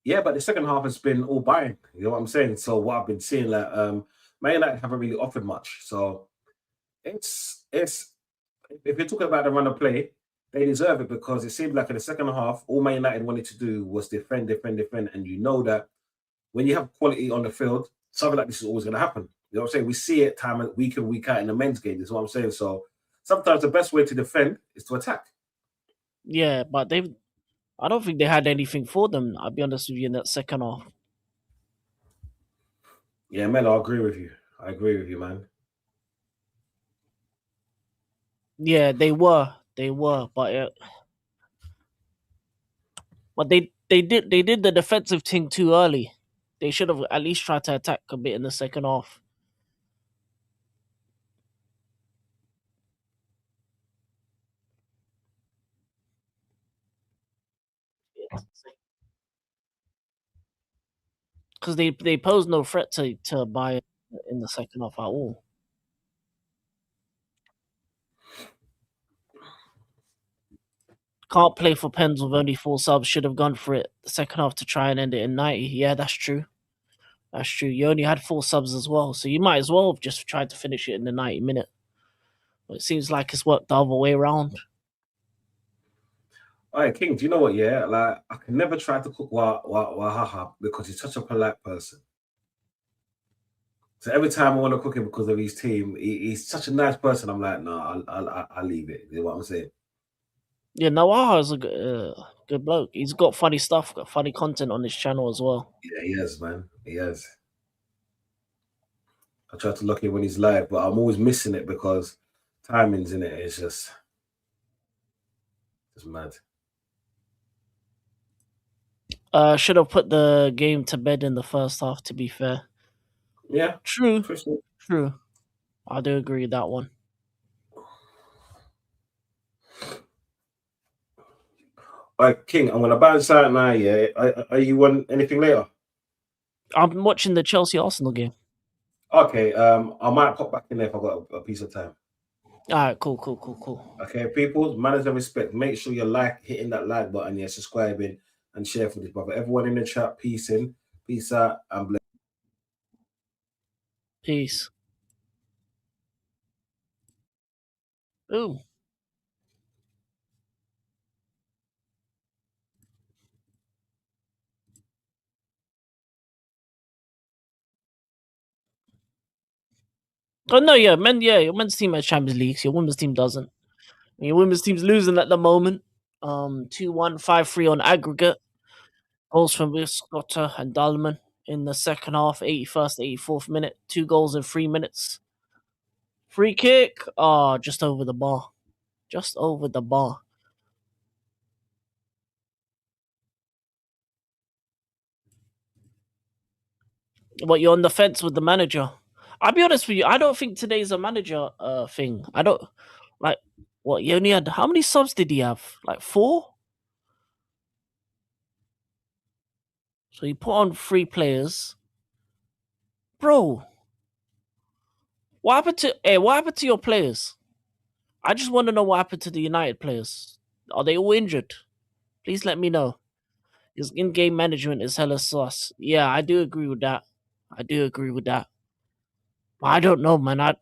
Yeah, but the second half has been all buying. You know what I'm saying? So what I've been seeing, like, Man United haven't really offered much. So it's if you're talking about the run of play, they deserve it because it seemed like in the second half, all Man United wanted to do was defend, defend, defend, and you know that when you have quality on the field, something like this is always going to happen. You know what I'm saying? We see it week in, week out in the men's game. Is what I'm saying. So sometimes the best way to defend is to attack. Yeah, but they've. I don't think they had anything for them. I'll be honest with you in that second half. Yeah, Mel, I agree with you. I agree with you, man. Yeah, they were. They were, but they did the defensive thing too early. They should have at least tried to attack a bit in the second half. Because they posed no threat to Bayern in the second half at all. Can't play for pens with only 4 subs. Should have gone for it the second half to try and end it in 90. Yeah, that's true. That's true. You only had 4 subs as well, so you might as well have just tried to finish it in the 90 minute. But it seems like it's worked the other way around. All right, King, do you know what? Yeah, like I can never try to cook Wahaha because he's such a polite person. So every time I want to cook him because of his team, he's such a nice person. I'm like, no, I'll leave it. You know what I'm saying? Yeah, Nawaha is a good bloke. He's got funny stuff, got funny content on his channel as well. Yeah, he has, man. He has. I try to look in when he's live, but I'm always missing it because timings in it is just mad. Should have put the game to bed in the first half, to be fair. Yeah, True. Tristan. True. I do agree with that one. All right, King, I'm gonna bounce out now. Yeah, are you on anything later? I'm watching the Chelsea Arsenal game. Okay, I might pop back in there if I got a piece of time. Alright, cool. Okay, people, manners and respect. Make sure you're hitting that like button, yeah, subscribing and share for this brother. Everyone in the chat, peace in, peace out, and bless. Peace. Ooh. Oh no, yeah, your men's team has Champions League, your women's team doesn't. And your women's team's losing at the moment. 2-1, 5-3 on aggregate. Goals from Scotter and Dalman in the second half, 81st, 84th minute. 2 goals in 3 minutes. Free kick. Oh, just over the bar. Just over the bar. But you're on the fence with the manager. I'll be honest with you, I don't think today's a manager thing. I don't like what you only had how many subs did he have? Like 4? So you put on 3 players. Bro, what happened to your players? I just want to know what happened to the United players. Are they all injured? Please let me know. His in-game management is hella sus. Yeah, I do agree with that. I do agree with that. But I don't know, man.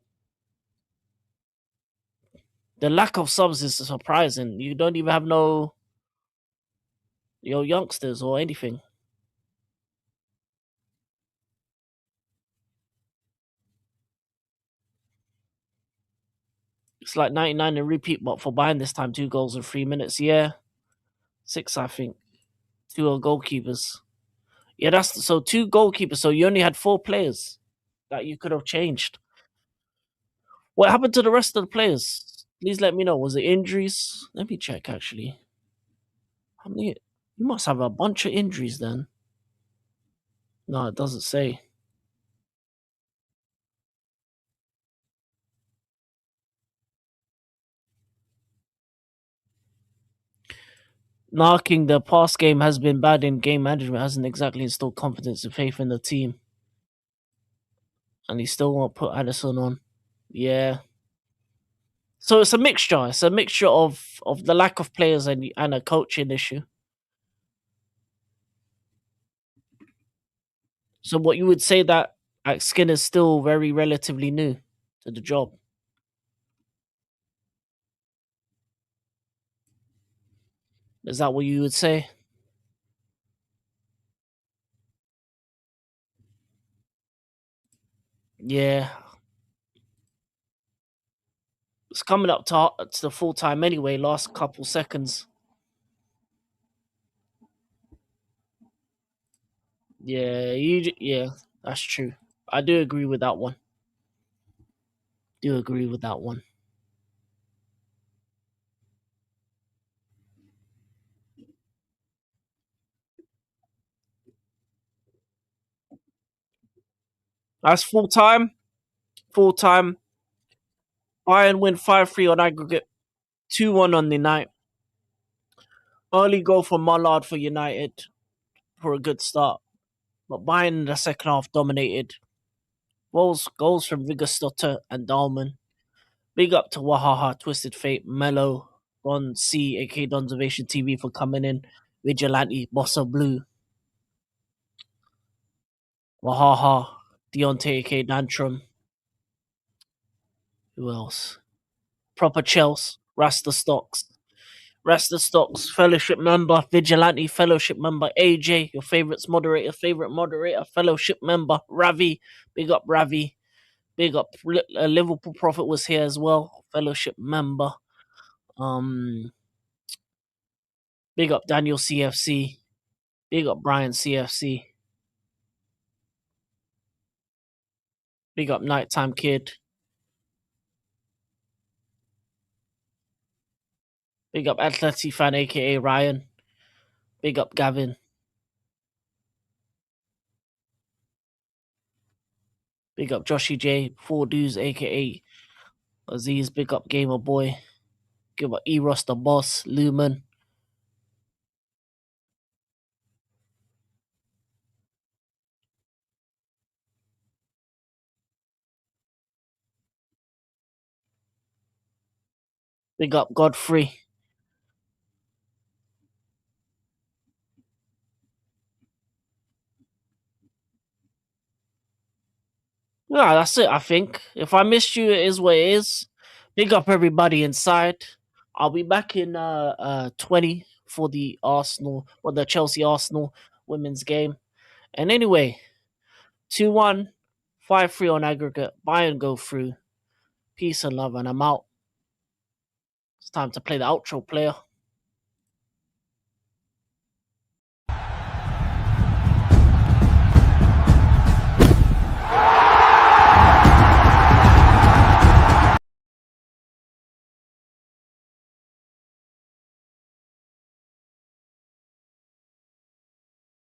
The lack of subs is surprising. You don't even have no youngsters or anything. It's like 99 and repeat, but for buying this time 2 goals in 3 minutes. Yeah, 6 I think. Two are goalkeepers. Yeah, that's so two goalkeepers. So you only had four players that you could have changed. What happened to the rest of the players? Please let me know. Was it injuries? Let me check actually. How many? You must have a bunch of injuries then. No, it doesn't say. Knocking the past game has been bad in game management, hasn't exactly instilled confidence and faith in the team. And he still won't put Addison on. Yeah. So it's a mixture. It's a mixture of the lack of players and a coaching issue. So what you would say that Skin is still very relatively new to the job. Is that what you would say? Yeah. It's coming up to the full time anyway, last couple seconds. Yeah, that's true. I do agree with that one. Do agree with that one. That's full time. Full time. Bayern win 5-3 on aggregate. 2-1 on the night. Early goal from Mullard for United for a good start. But Bayern in the second half dominated. Goals from Vigastotter and Dahlman. Big up to Wahaha, Twisted Fate, Mello, Don C, aka Donservation TV for coming in. Vigilante, Bossa Blue, Wahaha, Deontay, aka Dantrum. Who else? Proper Chels, Rasta Stocks. Rasta Stocks, Fellowship member, Vigilante, Fellowship member, AJ, your favorite moderator, Fellowship member, Ravi, big up Ravi, big up Liverpool Prophet was here as well, Fellowship member. Um, Big up Daniel CFC, big up Brian CFC, big up Nighttime Kid, big up Atleti fan aka Ryan, big up Gavin, big up Joshy J, Four Dudes aka Aziz, big up Gamer Boy, give up Eros the Boss, Lumen, big up Godfrey. Yeah, that's it. I think if I missed you, it is what it is. Big up everybody inside. I'll be back in 20 for the Arsenal or the Chelsea Arsenal women's game. And anyway, 2-1, 5-3 on aggregate. Bayern go through. Peace and love, and I'm out. It's time to play the outro player.